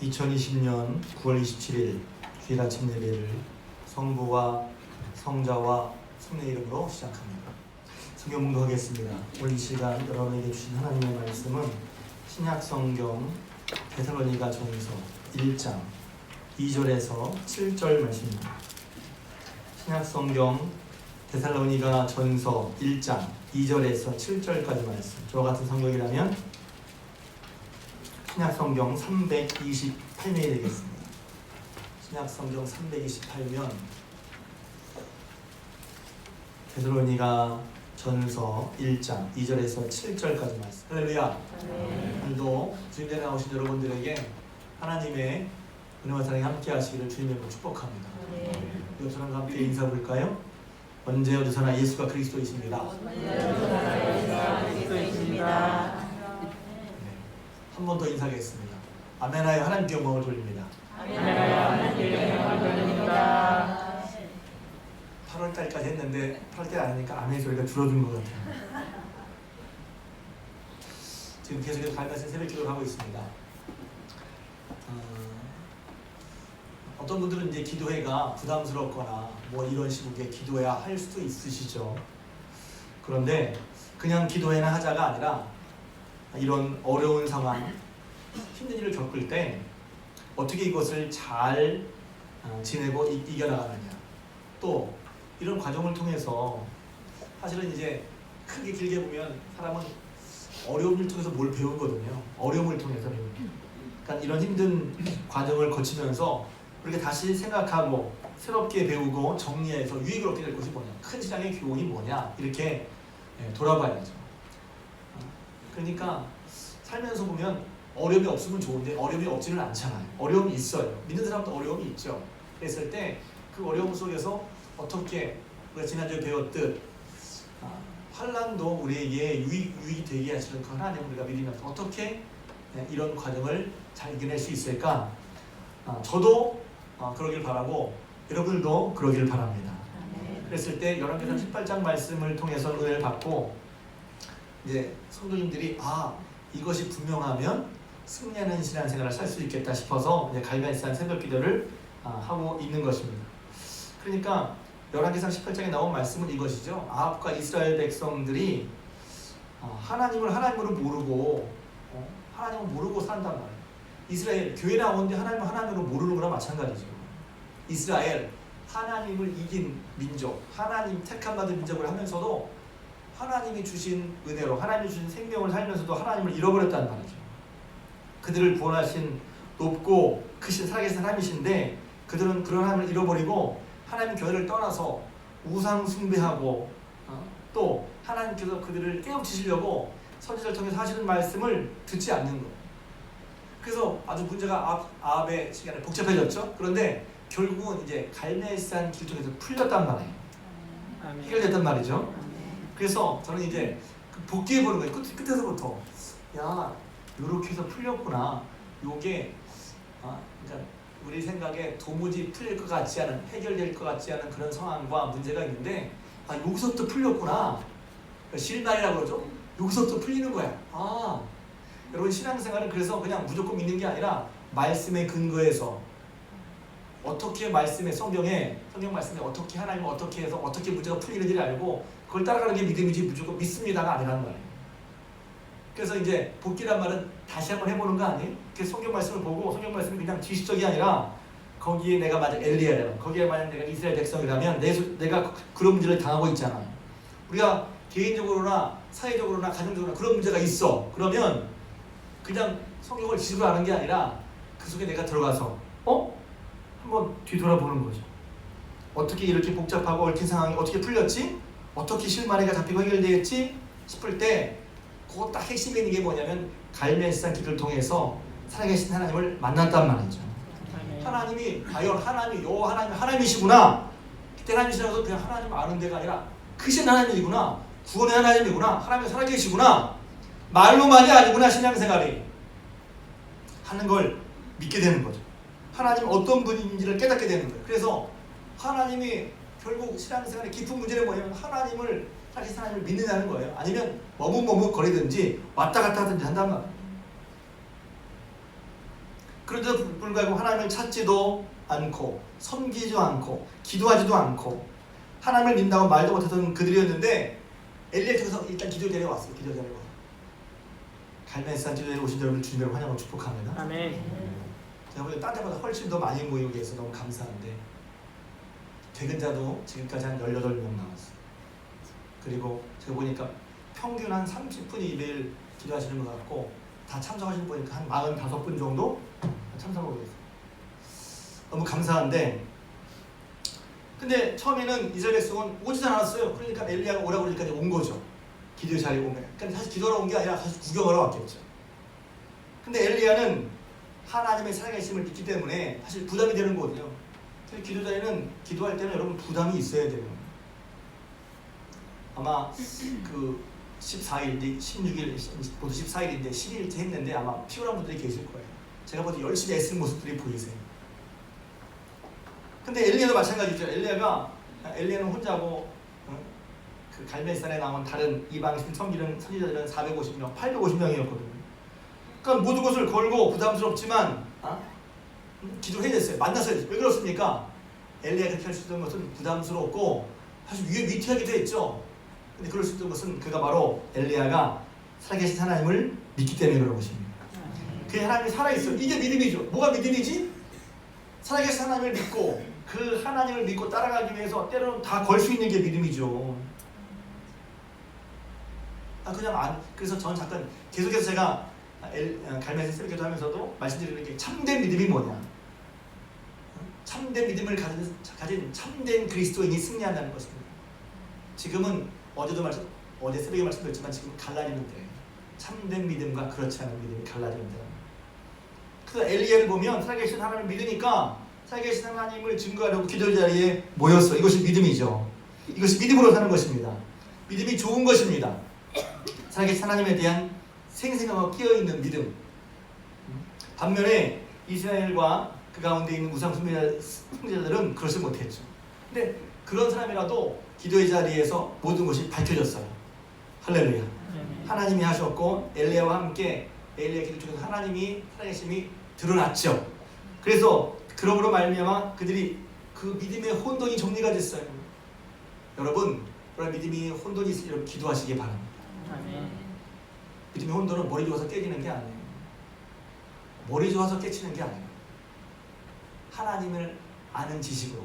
2020년 9월 27일 주일 아침 예배를 성부와 성자와 성령의 이름으로 시작합니다. 성경 공독하겠습니다. 오늘 이 시간 여러분에게 주신 하나님의 말씀은 신약성경 데살로니가전서 1장 2절에서 7절 말씀입니다. 신약성경 데살로니가전서 1장 2절에서 7절까지 말씀. 저와 같은 성경이라면 신약성경 328면이 되겠습니다. 신약성경 328면 데살로니가전서 1장 2절에서 7절까지 말씀. 할렐루야. 오늘도 주님께 나오신 여러분들에게 하나님의 은혜와 사랑이 함께 하시기를 주님의 이름으로 축복합니다. 옆 사람과 함께 인사 볼까요? 언제 어디서나 예수가 그리스도이십니다. 한 번 더 인사하겠습니다. 아멘하여 하나님께 영광을 돌립니다. 아멘하여 하나님께 영광을 돌립니다. 8월달까지 했는데 8월달 아니니까 아멘 소리가 줄어든 것 같아요. 지금 계속해서 갈가신 새벽 기도를 하고 있습니다. 어떤 분들은 이제 기도회가 부담스럽거나 뭐 이런 식으로 기도해야 할 수도 있으시죠. 그런데 그냥 기도회나 하자가 아니라 이런 어려운 상황, 힘든 일을 겪을 때 어떻게 이것을 잘 지내고 이겨나가느냐. 또 이런 과정을 통해서 사실은 이제 크게 길게 보면 사람은 어려움을 통해서 뭘 배우거든요. 어려움을 통해서 그러니까 이런 힘든 과정을 거치면서 우리가 다시 생각하고 새롭게 배우고 정리해서 유익을 얻게 될 것이 뭐냐, 큰 신앙의 교훈이 뭐냐, 이렇게 돌아봐야죠. 그러니까 살면서 보면 어려움이 없으면 좋은데 어려움이 없지는 않잖아요. 어려움이 있어요. 믿는 사람도 어려움이 있죠. 그랬을 때 그 어려움 속에서 어떻게 우리가 지난주에 배웠듯 환난도 우리에게 유익이 되게 하시는 그 하나님을 우리가 믿으면서 어떻게 이런 과정을 잘 이겨낼 수 있을까? 저도 그러길 바라고 여러분들도 그러길 바랍니다. 그랬을 때 열왕기상 18장 말씀을 통해서 은혜를 받고 이제 성도님들이 이것이 분명하면 승리하는 신앙생활을 살 수 있겠다 싶어서 이제 갈멜산 새벽 기도를 하고 있는 것입니다. 그러니까 열왕기상 18장에 나온 말씀은 이것이죠. 아합과 이스라엘 백성들이 하나님을 하나님으로 모르고 하나님을 모르고 산단 말이에요. 이스라엘 교회 나오는데 하나님을 하나님으로 모르는 거랑 마찬가지죠. 이스라엘 하나님을 이긴 민족, 하나님 택함 받은 민족을 하면서도 하나님이 주신 은혜로 하나님이 주신 생명을 살면서도 하나님을 잃어버렸다는 말이죠. 그들을 구원하신 높고 크신 살아계신 하나님이신데 그들은 그런 하나님을 잃어버리고 하나님 교회를 떠나서 우상 숭배하고 또 하나님께서 그들을 깨우치시려고 선지자를 통해서 하시는 말씀을 듣지 않는 거예요. 그래서 아주 문제가 아합의 시간에 복잡해졌죠. 그런데 결국은 이제 갈멜산 길 통해서 풀렸단 말이에요. 해결됐단 말이죠. 그래서 저는 이제 복귀해 보는 거예요. 끝에서부터 요렇게 해서 풀렸구나. 요게 그러니까 우리 생각에 도무지 풀릴 것 같지 않은, 해결될 것 같지 않은 그런 상황과 문제가 있는데 여기서부터 풀렸구나. 실날이라고 그러죠. 여기서부터 풀리는 거야. 여러분 신앙생활은 그래서 그냥 무조건 믿는 게 아니라 말씀에 근거해서 어떻게 성경 말씀에 어떻게 하나님을 어떻게 해서 어떻게 문제가 풀리는지를 알고 그걸 따라가는 게 믿음이지 무조건 믿습니다가 아니라는 거예요. 그래서 이제 복귀란 말은 다시 한번 해보는 거 아니에요? 성경 말씀을 보고 성경 말씀이 그냥 지식적이 아니라 거기에 내가 만약 엘리야라면, 거기에 만약 내가 이스라엘 백성이라면 내가 그런 문제를 당하고 있잖아요. 우리가 개인적으로나 사회적으로나 가정적으로나 그런 문제가 있어. 그러면 그냥 성경을 지식으로 아는 게 아니라 그 속에 내가 들어가서 한번 뒤돌아보는 거죠. 어떻게 이렇게 복잡하고 얽힌 상황이 어떻게 풀렸지? 어떻게 실마리가 잡히고 해결되겠지? 싶을 때 그거 딱 핵심이 있는 게 뭐냐면 갈멜산 길을 통해서 살아계신 하나님을 만났단 말이죠. 하나님이 과연 하나님이시구나. 그때 하나님이시라서 그냥 하나님 아는 데가 아니라 크신 하나님이구나. 구원의 하나님이구나. 하나님이 살아계시구나. 말로만이 아니구나. 신앙생활이 하는 걸 믿게 되는 거죠. 하나님 어떤 분인지를 깨닫게 되는 거예요. 그래서 하나님이 결국 신앙생활의 깊은 문제는 뭐냐면 하나님을 믿느냐는 거예요. 아니면 머뭇머뭇 거리든지 왔다 갔다 하든지 한단 말이에요. 그런데도 불구하고 하나님을 찾지도 않고 섬기지도 않고 기도하지도 않고 하나님을 믿는다고 말도 못하던 그들이었는데 엘리야를 통해서 일단 기도 자리에 왔어요. 기도 자리에 와서 갈멜산 기도 자리에 오신 여러분을 주님으로 환영하고 축복합니다. 아멘. 제가 보기엔 딴 데보다 훨씬 더 많이 모이고 계셔서 너무 감사한데 퇴근자도 지금까지 한 18명 나왔어요. 그리고 제가 보니까 평균 한 30분이 매일 기도하시는 것 같고 다 참석하시는 분 보니까 한 45분 정도 참석하고 계세요. 너무 감사한데 근데 처음에는 이스라엘 백성은 오지 않았어요. 그러니까 엘리야가 오라고 그러니까 온 거죠. 기도 자리에 오면. 그러니까 사실 기도하러 온 게 아니라 사실 구경하러 왔겠죠. 근데 엘리야는 하나님의 살아계심을 믿기 때문에 사실 부담이 되는 거거든요. 기도 자리는 기도할 때는 여러분 부담이 있어야 돼요. 아마 그 14일, 16일, 모두 14일인데 12일째 했는데 아마 피곤한 분들이 계실 거예요. 제가 봐도 열심히 애쓰는 모습들이 보이세요. 근데 엘리야도 마찬가지죠. 엘리야는 혼자고 그 갈멜산에 나온 다른 이방신 섬기는 선지자들은 450명, 850명이었거든요. 그러니까 모든 것을 걸고 부담스럽지만 기도를 해야 됐어요. 만났어요. 왜 그렇습니까? 엘리야가 그렇게 할 수 있던 것은 부담스럽고 사실 위태하기도 했죠. 근데 그럴 수 있던 것은 그가 바로 엘리야가 살아계신 하나님을 믿기 때문에 그런 것입니다. 그 하나님이 살아있어요. 이게 믿음이죠. 뭐가 믿음이지? 살아계신 하나님을 믿고 그 하나님을 믿고 따라가기 위해서 때로는 다 걸 수 있는 게 믿음이죠. 그래서 저는 잠깐 계속해서 제가 갈멜산 설교도 하면서도 말씀드리는 게 참된 믿음이 뭐냐? 참된 믿음을 가진 참된 그리스도인이 승리한다는 것입니다. 지금은 어제 새벽에 말씀드렸지만 지금 갈라지는데 참된 믿음과 그렇지 않은 믿음이 갈라지는데 그래서 엘리야를 보면 살아계신 하나님을 믿으니까 살아계신 하나님을 증거하려고 기도 자리에 모였어. 이것이 믿음이죠. 이것이 믿음으로 사는 것입니다. 믿음이 좋은 것입니다. 살아계신 하나님에 대한 생생하고 끼어있는 믿음. 반면에 이스라엘과 그 가운데 있는 우상 숭배자들은 그러지 못했죠. 근데 그런 사람이라도 기도의 자리에서 모든 것이 밝혀졌어요. 할렐루야. 하나님이 하셨고 엘리야와 함께 엘리야 기도 중에서 하나님이 살아계심이 드러났죠. 그래서 그러므로 말미암아 그들이 그 믿음의 혼돈이 정리가 됐어요. 여러분 믿음이 혼돈이 있으면 기도하시기 바랍니다. 믿음의 혼돈은 머리 좋아서 깨지는 게 아니에요. 머리 좋아서 깨치는 게 아니에요. 하나님을 아는 지식으로.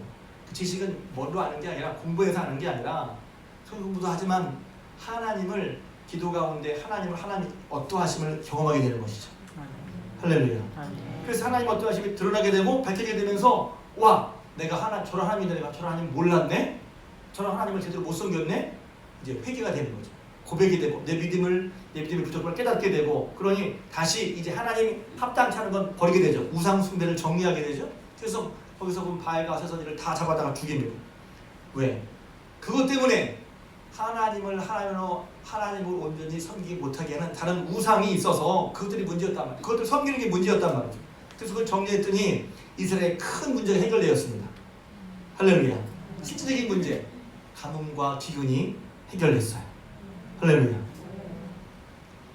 그 지식은 뭘로 아는 게 아니라 공부해서 아는 게 아니라 공부도 하지만 하나님을 기도 가운데 하나님 어떠하심을 경험하게 되는 것이죠. 할렐루야. 그래서 하나님 어떠하심이 드러나게 되고 밝히게 되면서 와 내가 저런 하나님인데 내가 저런 하나님 몰랐네? 저런 하나님을 제대로 못 섬겼네? 이제 회개가 되는 거죠. 고백이 되고 내 믿음의 부족을 깨닫게 되고 그러니 다시 이제 하나님 합당치 않은 건 버리게 되죠. 우상 숭배를 정리하게 되죠. 그래서 거기서 보면 바알과 세선이를 다 잡아다가 죽입니다. 왜? 그것 때문에 하나님을 온전히 섬기지 못하게 하는 다른 우상이 있어서 그것들이 문제였단 말이에요. 그것들 섬기는 게 문제였단 말이죠. 그래서 그걸 정리했더니 이스라엘의 큰 문제가 해결되었습니다. 할렐루야. 실질적인 문제, 가뭄과 기근이 해결됐어요. 할렐루야.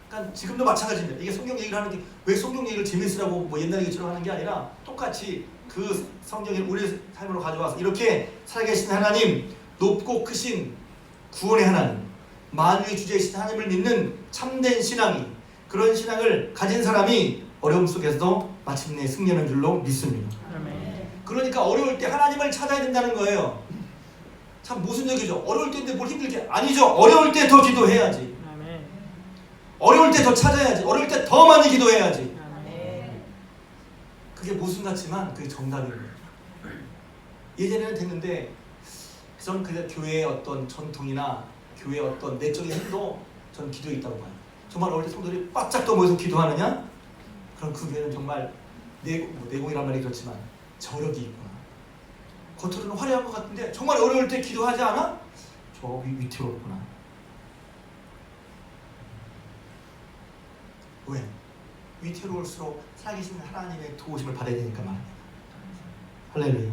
그러니까 지금도 마찬가지입니다. 이게 성경 얘기를 하는 게 왜 성경 얘기를 재밌으라고 뭐 옛날 얘기처럼 하는 게 아니라 똑같이 그 성경을 우리 삶으로 가져와서 이렇게 살아계신 하나님, 높고 크신 구원의 하나님, 만유의 주제이신 하나님을 믿는 참된 신앙이 그런 신앙을 가진 사람이 어려움 속에서도 마침내 승리하는 줄로 믿습니다. 그러니까 어려울 때 하나님을 찾아야 된다는 거예요. 참 모순적이죠. 어려울 때인데 뭘 힘들게 아니죠. 어려울 때 더 기도해야지. 어려울 때 더 찾아야지. 어려울 때 더 많이 기도해야지. 그게 모순 같지만 그게 정답입니다. 예전에는 됐는데 저는 그냥 교회의 어떤 전통이나 교회의 어떤 내적인 힘도 저는 기도에 있다고 봐요. 정말 어릴 때 성도들이 바짝 더 모여서 기도하느냐? 그럼 그 교회는 정말 내공이란 말이 그렇지만 저력이 있구나. 겉으로는 화려한 것 같은데 정말 어려울 때 기도하지 않아? 저 위태롭구나. 왜? 위태로울수록 살아계신 하나님의 도우심을 받아야 되니까 말입니다. 할렐루야.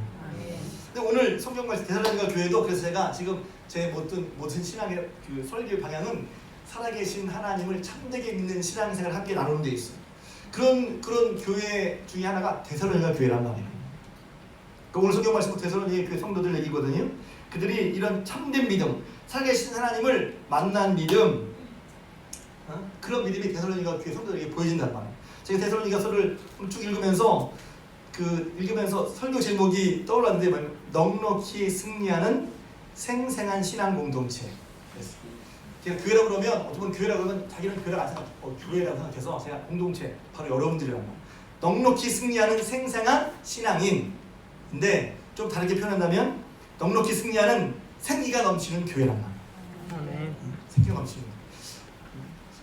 근데 오늘 성경 말씀 데살로니가 교회도 그래서 제가 지금 제 모든 신앙의 그 설교 방향은 살아계신 하나님을 참되게 믿는 신앙생활을 함께 나누는 데 있어요. 그 그런 교회 중에 하나가 데살로니가 교회란 말이에요. 그러니까 오늘 성경 말씀은 데살로니가 교회 성도들 얘기거든요. 그들이 이런 참된 믿음, 살아계신 하나님을 만난 믿음, 그런 믿음이 데살로니가 교회 성도들에게 보여진단 말이에요. 제가 데살로니가서를 쭉 읽으면서 설교 제목이 떠올랐는데 넉넉히 승리하는 생생한 신앙 공동체. 제가 교회라고 그러면 어떻게 보면 교회라고 그러면 자기는 교회라고 안 교회라고 생각해서 제가 공동체 바로 여러분들이란 말이에요. 넉넉히 승리하는 생생한 신앙인. 근데 좀 다르게 표현한다면 넉넉히 승리하는 생기가 넘치는 교회란 말이에요.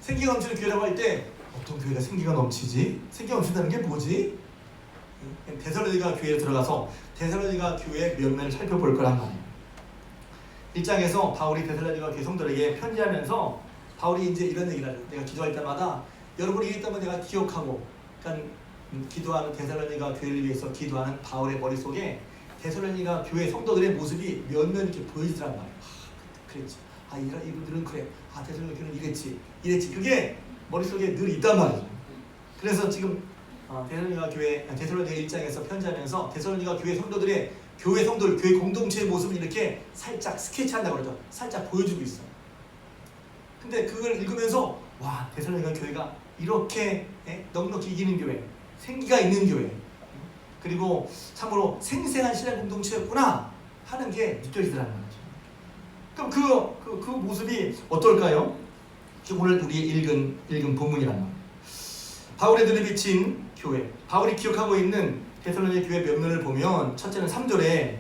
생기가 넘치는 교회라고 할 때 어떤 교회가 생기가 넘치지? 생기가 넘친다는 게 뭐지? 데살로니가 교회에 들어가서 데살로니가 교회의 면면을 살펴볼 거란 말이에요. 1장에서 바울이 데살로니가 교회 성도들에게 편지하면서 바울이 이제 이런 얘기를 하죠. 내가 기도할 때마다 여러분이 이랬던 거 내가 기억하고, 그러니까 기도하는 데살로니가 교회를 위해서 기도하는 바울의 머릿속에 데살로니가 교회 성도들의 모습이 면면 이렇게 보이더란 말이에요. 그랬지. 이분들은 그래. 데살로니가 교회는 이랬지. 그게 머릿속에 늘 있단 말이죠. 그래서 지금 데살로니가 1장에서 편지하면서 데살로니가 교회 성도들의 교회 공동체의 모습을 이렇게 살짝 스케치한다고 그러죠. 살짝 보여주고 있어요. 근데 그걸 읽으면서 와, 데살로니가 교회가 이렇게 넉넉히 이기는 교회, 생기가 있는 교회, 그리고 참으로 생생한 신앙 공동체였구나 하는 게 느껴지더라는 거죠. 그럼 그 모습이 어떨까요? 오늘 우리 읽은 본문이란 말이에요. 바울의 눈에 비친 교회, 바울이 기억하고 있는 데살로니가 교회 면면을 보면 첫째는 3절에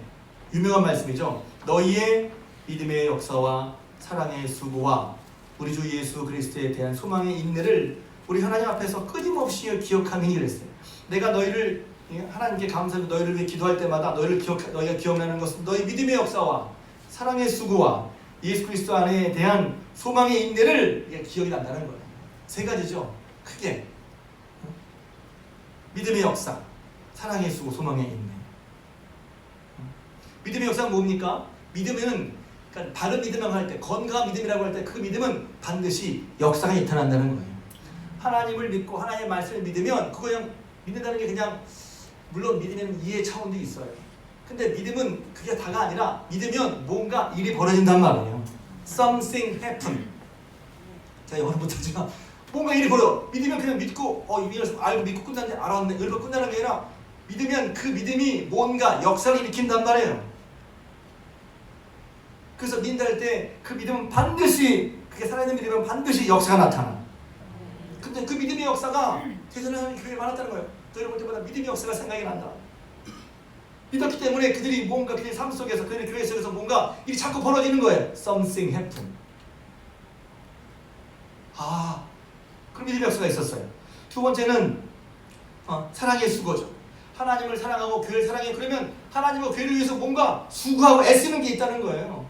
유명한 말씀이죠. 너희의 믿음의 역사와 사랑의 수고와 우리 주 예수 그리스도에 대한 소망의 인내를 우리 하나님 앞에서 끊임없이 기억하니 그랬어요. 내가 너희를 하나님께 감사하고 너희를 위해 기도할 때마다 너희가 기억나는 것은 너희 믿음의 역사와 사랑의 수고와 예수 그리스도 안에 대한 소망의 인내를 기억이 난다는 거예요. 세 가지죠. 크게 믿음의 역사, 사랑의 수고, 소망의 인내. 믿음의 역사는 뭡니까? 믿음은 그러니까 바른 믿음이라고 할 때, 건강한 믿음이라고 할 때 그 믿음은 반드시 역사가 나타난다는 거예요. 하나님을 믿고 하나님의 말씀을 믿으면 그거 그냥 믿는다는 게 그냥 물론 믿으면 이해 차원도 있어요. 근데 믿음은 그게 다가 아니라 믿으면 뭔가 일이 벌어진단 말이에요. Something happen. 자, 영어는 못하지만 뭔가 일이 벌어. 믿으면 그냥 믿고 이걸 알고 믿고 끝났는데 알았네. 이걸로 끝나는 게 아니라 믿으면 그 믿음이 뭔가 역사를 일으킨단 말이에요. 그래서 믿는다 할 때 그 믿음은 반드시 그게 살아있는 믿음은 반드시 역사가 나타나. 근데 그 믿음의 역사가 데살로니가 교회에 많았다는 거예요. 너희를 볼 때마다 믿음의 역사가 생각이 난다. 믿었기 때문에 그들이 뭔가 그들의 삶 속에서 그들의 교회 속에서 뭔가 일이 자꾸 벌어지는 거예요. Something happen. 그런 믿음의 역사가 있었어요. 두 번째는 사랑의 수고죠. 하나님을 사랑하고 교회를 사랑해. 그러면 하나님과 교회를 위해서 뭔가 수고하고 애쓰는 게 있다는 거예요.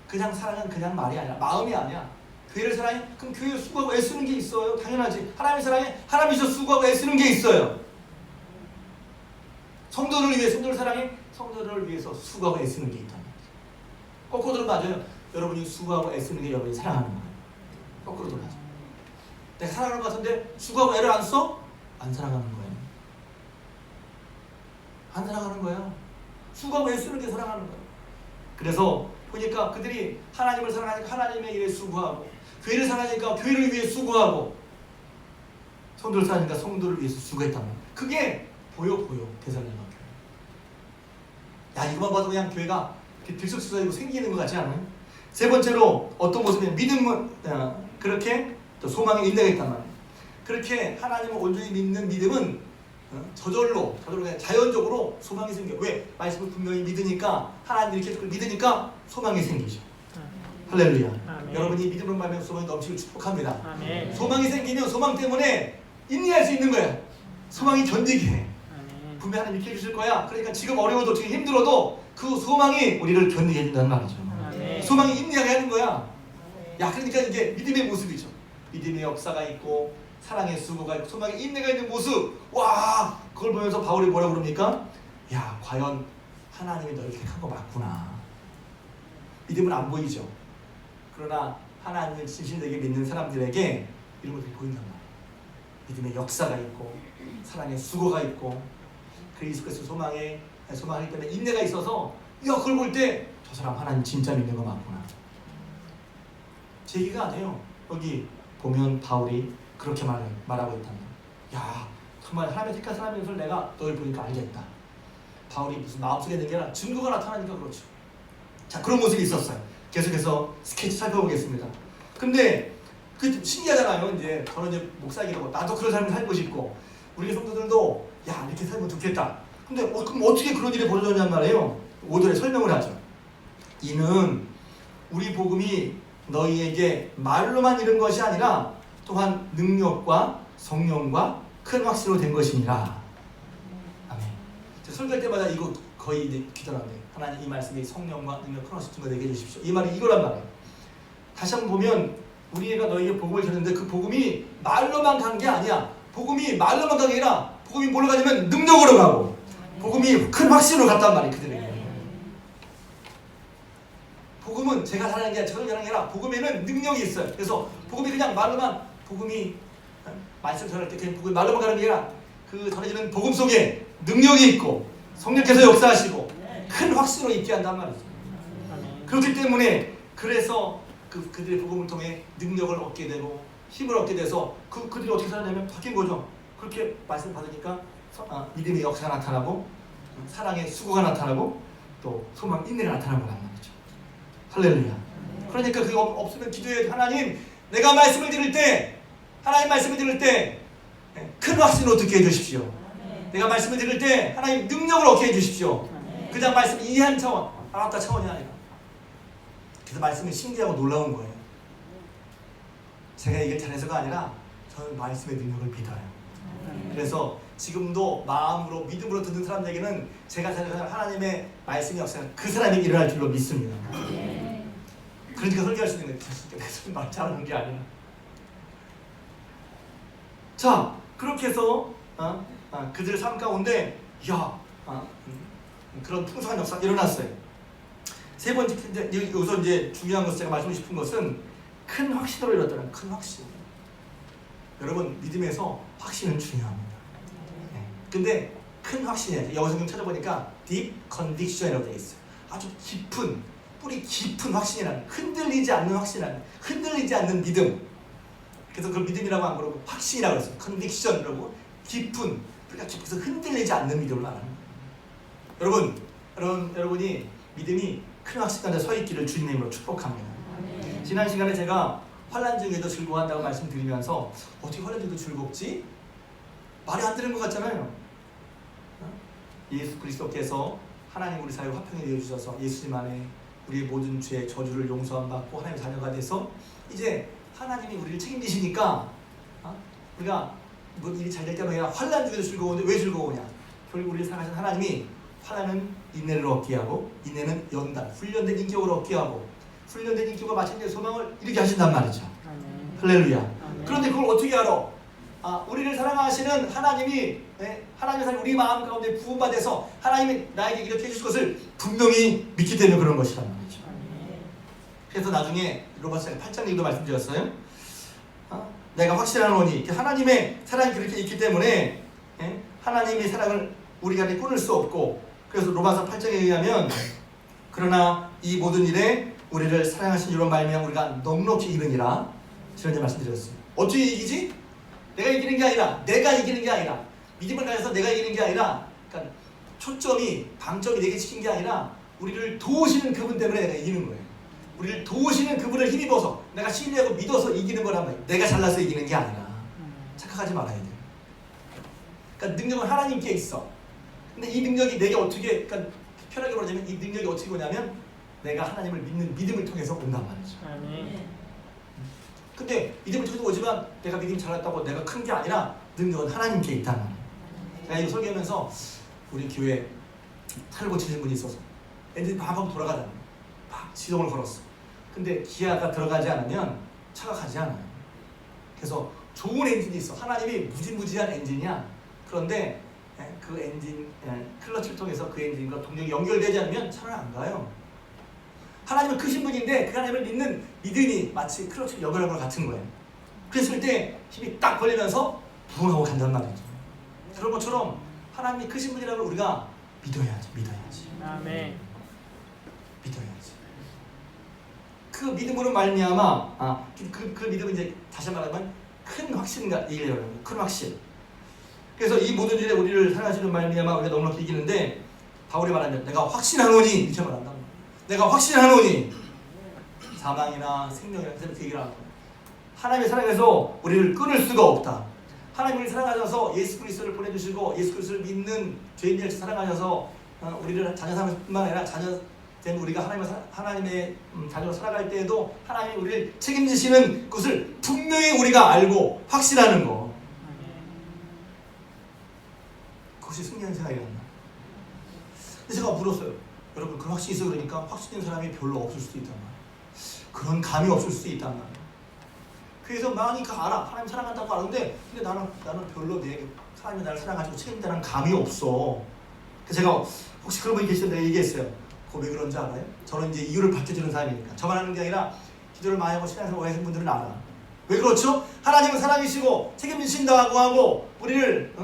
그냥 사랑은 그냥 말이 아니라 마음이 아니야. 교회를 사랑해? 그럼 교회에 수고하고 애쓰는 게 있어요. 당연하지. 하나님을 사랑해? 하나님께서 수고하고 애쓰는 게 있어요. 성도를 위해 성도를 사랑해? 성도를 위해서 수고하고 애쓰는 게 있단 말이죠. 거꾸로 맞아요. 여러분이 수고하고 애쓰는 게 여러분이 사랑하는 거예요. 거꾸로 돌아가죠. 내가 사랑하는 것 같은데 수고하고 애를 안 써? 안 사랑하는 거예요. 안 사랑하는 거예요. 수고하고 애쓰는 게 사랑하는 거예요. 그래서 보니까 그들이 하나님을 사랑하니까 하나님의 일에 수고하고, 교회를 사랑하니까 교회를 위해 수고하고, 성도를 사랑하니까 성도를 위해서 수고했단 말이에요. 그게 보여 데살로니가 교회. 이거만 봐도 그냥 교회가 들썩들썩하고 생기는 것 같지 않아요? 세 번째로 어떤 모습이냐면 믿음은 그렇게 또 소망에 인내가 있단 말이에요. 그렇게 하나님을 온전히 믿는 믿음은 저절로 그냥 자연적으로 소망이 생겨요. 왜? 말씀을 분명히 믿으니까, 하나님이 이렇게 믿으니까 소망이 생기죠. 할렐루야. 아멘. 여러분이 믿음을 말하면 소망이 넘치길 축복합니다. 아멘. 소망이 생기면 소망 때문에 인내할 수 있는 거야. 소망이 견디게 해. 아멘. 분명히 하나님 이렇게 해주실 거야. 그러니까 지금 어려워도 지금 힘들어도 그 소망이 우리를 견디게 해준다는 말이죠. 아멘. 소망이 인내하게 하는 거야. 그러니까 이게 믿음의 모습이죠. 믿음의 역사가 있고 사랑의 수고가 있고 소망의 인내가 있는 모습. 와, 그걸 보면서 바울이 뭐라고 그럽니까? 과연 하나님이 너를 택한 거 맞구나. 믿음은 안 보이죠. 그러나 하나님을 진실되게 믿는 사람들에게 이런 것들이 보인단 말이에요. 믿음의 역사가 있고 사랑의 수고가 있고 그리스도 그리스도 소망하기 때문에 인내가 있어서 그걸 볼 때 저 사람 하나님 진짜 믿는 거 맞구나. 제 얘기가 아니에요. 여기 보면 바울이 그렇게 말하고 있답니다. 야, 정말 하나님의 택한 사람인 것을 내가 너를 보니까 알겠다. 바울이 무슨 마음속에 있는 게 아니라 증거가 나타나니까 그렇죠. 자, 그런 모습이 있었어요. 계속해서 스케치 살펴보겠습니다. 근데 그 신기하잖아요. 이제 저는 이제 목사이라고 나도 그런 삶을 살고 싶고 우리 성도들도 야, 이렇게 살면 좋겠다. 근데 그럼 어떻게 그런 일이 벌어졌냔 말이에요. 5절에 설명을 하죠. 이는 우리 복음이 너희에게 말로만 이른 것이 아니라 또한 능력과 성령과 큰 확신으로 된 것이니라. 아멘. 제가 설교할 때마다 이거 거의 이제 기도하는데 하나님 이 말씀이 성령과 능력 큰 확신 증거 되게 해주십시오. 이 말이 이거란 말이에요. 다시 한번 보면 우리가 너희에게 복음을 전했는데 그 복음이 말로만 간 게 아니야. 복음이 말로만 간 게 아니라 복음이 뭘로 가냐면 능력으로 가고 복음이 큰 확신으로 갔단 말이에요. 그들에게. 복음은 제가 잘하는 게 아니라 저를 잘하는 게 아니라 복음에는 능력이 있어요. 그래서 복음이 그냥 말로만 복음이 말씀 전할 때 그냥 복음이 말로만 가는 게 아니라 그 전해지는 복음 속에 능력이 있고 성령께서 역사하시고 큰 확신으로 있게 한단 말이죠. 그렇기 때문에 그래서 그들의 복음을 통해 능력을 얻게 되고 힘을 얻게 돼서 그들이 어떻게 살았냐면 바뀐 거죠. 그렇게 말씀 받으니까 믿음의 역사가 나타나고 사랑의 수고가 나타나고 또 소망 인내가 나타나는 거란 말이죠. 할렐루야. 그러니까 그거 없으면 기도해. 하나님 내가 말씀을 들을 때 하나님 말씀을 들을 때 큰 확신을 얻게 해주십시오. 내가 말씀을 들을 때 하나님 능력을 얻게 해주십시오. 그냥 말씀 이해한 차원 알았다 차원이 아니라 그래서 말씀이 신기하고 놀라운 거예요. 제가 이게 잘해서가 아니라 저는 말씀의 능력을 믿어요. 그래서 지금도 마음으로 믿음으로 듣는 사람들에게는 제가 잘해서 하나님의 말씀의 역사가 그 사람이 일어날 줄로 믿습니다. 그러니까 설교할 수 있는 거예요. 말 잘하는 게 아니라. 자, 그렇게 해서 그들의 삶 가운데 그런 풍성한 역사가 일어났어요. 세 번째 여기서 이제 중요한 것을 제가 말씀드리고 싶은 것은 큰 확신으로 일어났다는 큰 확신. 여러분 믿음에서 확신은 중요합니다. 근데 큰 확신이에요. 영어 성경 찾아보니까 deep conviction이라고 되어 있어요. 아주 깊은 뿌리 깊은 확신이라는 흔들리지 않는 확신이라는 흔들리지 않는 믿음. 그래서 그 믿음이라고 안 그러고 확신이라고 그랬어요. conviction이라고 깊은 뿌리가 깊어서 흔들리지 않는 믿음을 말하는 거예요. 여러분이 믿음이 큰 확신 가운데 서 있기를 주님의 이름으로 축복합니다. 지난 시간에 제가 환난 중에도 즐거워한다고 말씀드리면서 어떻게 환난 중에도 즐겁지? 말이 안 되는 것 같잖아요. 예수 그리스도께서 하나님 우리 사이에 화평이 되어주셔서 예수님 안에 우리의 모든 죄 저주를 용서함 받고 하나님의 자녀가 돼서 이제 하나님이 우리를 책임지시니까 우리가 뭐 일이 잘 될 때만 아니라 환난 중에도 즐거운데 왜 즐거우냐? 결국 우리를 사랑하신 하나님이 환난은 인내를 얻게 하고 인내는 연단, 훈련된 인격을 얻게 하고 훈련된 인격과 마찬가지로 소망을 이루게 하신단 말이죠. 할렐루야. 그런데 그걸 어떻게 알아? 우리를 사랑하시는 하나님이 하나님의 사랑 우리 마음 가운데 부음받아서 하나님이 나에게 이렇게 해주실 것을 분명히 믿기 때문에 그런 것이란 말이죠. 그래서 나중에 로마서 8장 얘기도 말씀드렸어요. 내가 확신하노니 하나님의 사랑이 그렇게 있기 때문에 하나님의 사랑을 우리가 끊을 수 없고 그래서 로마서 8장에 의하면 그러나 이 모든 일에 우리를 사랑하신 이로 말미암아 우리가 넉넉히 이기느니라 이런 말씀드렸어요. 어떻게 이기지? 내가 이기는 게 아니라 내가 이기는 게 아니라 믿음을 가져서 내가 이기는 게 아니라 그러니까 방점이 내게 찍힌 게 아니라 우리를 도우시는 그분 때문에 내가 이기는 거예요. 우리를 도우시는 그분을 힘입어서 내가 신뢰하고 믿어서 이기는 거란 말이에요. 내가 잘나서 이기는 게 아니라 착각하지 말아야 돼요. 그러니까 능력은 하나님께 있어. 근데 이 능력이 내게 어떻게 그러니까 편하게 말하자면 이 능력이 어떻게 오냐면 내가 하나님을 믿는 믿음을 통해서 온단 말이죠. 근데 믿음을 통해서 오지만 내가 믿음이 잘났다고 내가 큰 게 아니라 능력은 하나님께 있다는 거예요. 제가 이거 설교하면서 우리 교회 차를 고치신 분이 있어서 엔진이 막 돌아가잖아요. 막 시동을 걸었어. 근데 기아가 들어가지 않으면 차가 가지 않아요. 그래서 좋은 엔진이 있어. 하나님이 무지무지한 엔진이야. 그런데 그 엔진 클러치를 통해서 그 엔진과 동력이 연결되지 않으면 차는 안 가요. 하나님은 크신 분인데 그 하나님을 믿는 믿음이 마치 클러치를 연결한 것 같은 거예요. 그랬을 때 힘이 딱 걸리면서 부응하고 간단 말이죠. 그런 것처럼 하나님이 크신 분이라고 우리가 믿어야지. 아멘. 믿어야지. 그 믿음으로 말미암아 그 믿음은 이제 다시 말하면 큰 확신과 얘기를 하는 큰 확신. 그래서 이 모든 일에 우리를 사랑하시는 말미암아 우리가 넉넉히 이기는데 바울이 말하면 내가 확신하노니 이렇게 말한다. 내가 확신하노니 사망이나 생명이나 그 얘기를 하는 거예요. 하나님의 사랑에서 우리를 끊을 수가 없다. 하나님을 사랑하셔서 예수 그리스도를 보내주시고 예수 그리스도를 믿는 죄인들을 사랑하셔서 우리를 자녀 삼을 뿐만 아니라 자녀 된 우리가 하나님의 자녀로 살아갈 때에도 하나님이 우리를 책임지시는 것을 분명히 우리가 알고 확신하는 거. 그것이 승리하는 생각이 났나. 근데 제가 물었어요. 여러분 그 확신이 있어 그러니까 확신인 사람이 별로 없을 수도 있단 말이에요. 그런 감이 없을 수도 있단 말이에요. 그래서 많이 알아. 하나님 사랑한다고 아는데 근데 나는 별로 하나님이 나를 사랑하시고 책임진다는 감이 없어. 그래서 제가 혹시 그런 분이 계시는데 얘기했어요. 그거 왜 그런지 알아요? 저는 이제 이유를 밝혀주는 사람이니까. 저만 하는 게 아니라 기도를 많이 하고 신앙생활 오래 하신 분들은 알아. 왜 그렇죠? 하나님은 사랑이시고 책임지신다고 하고 우리를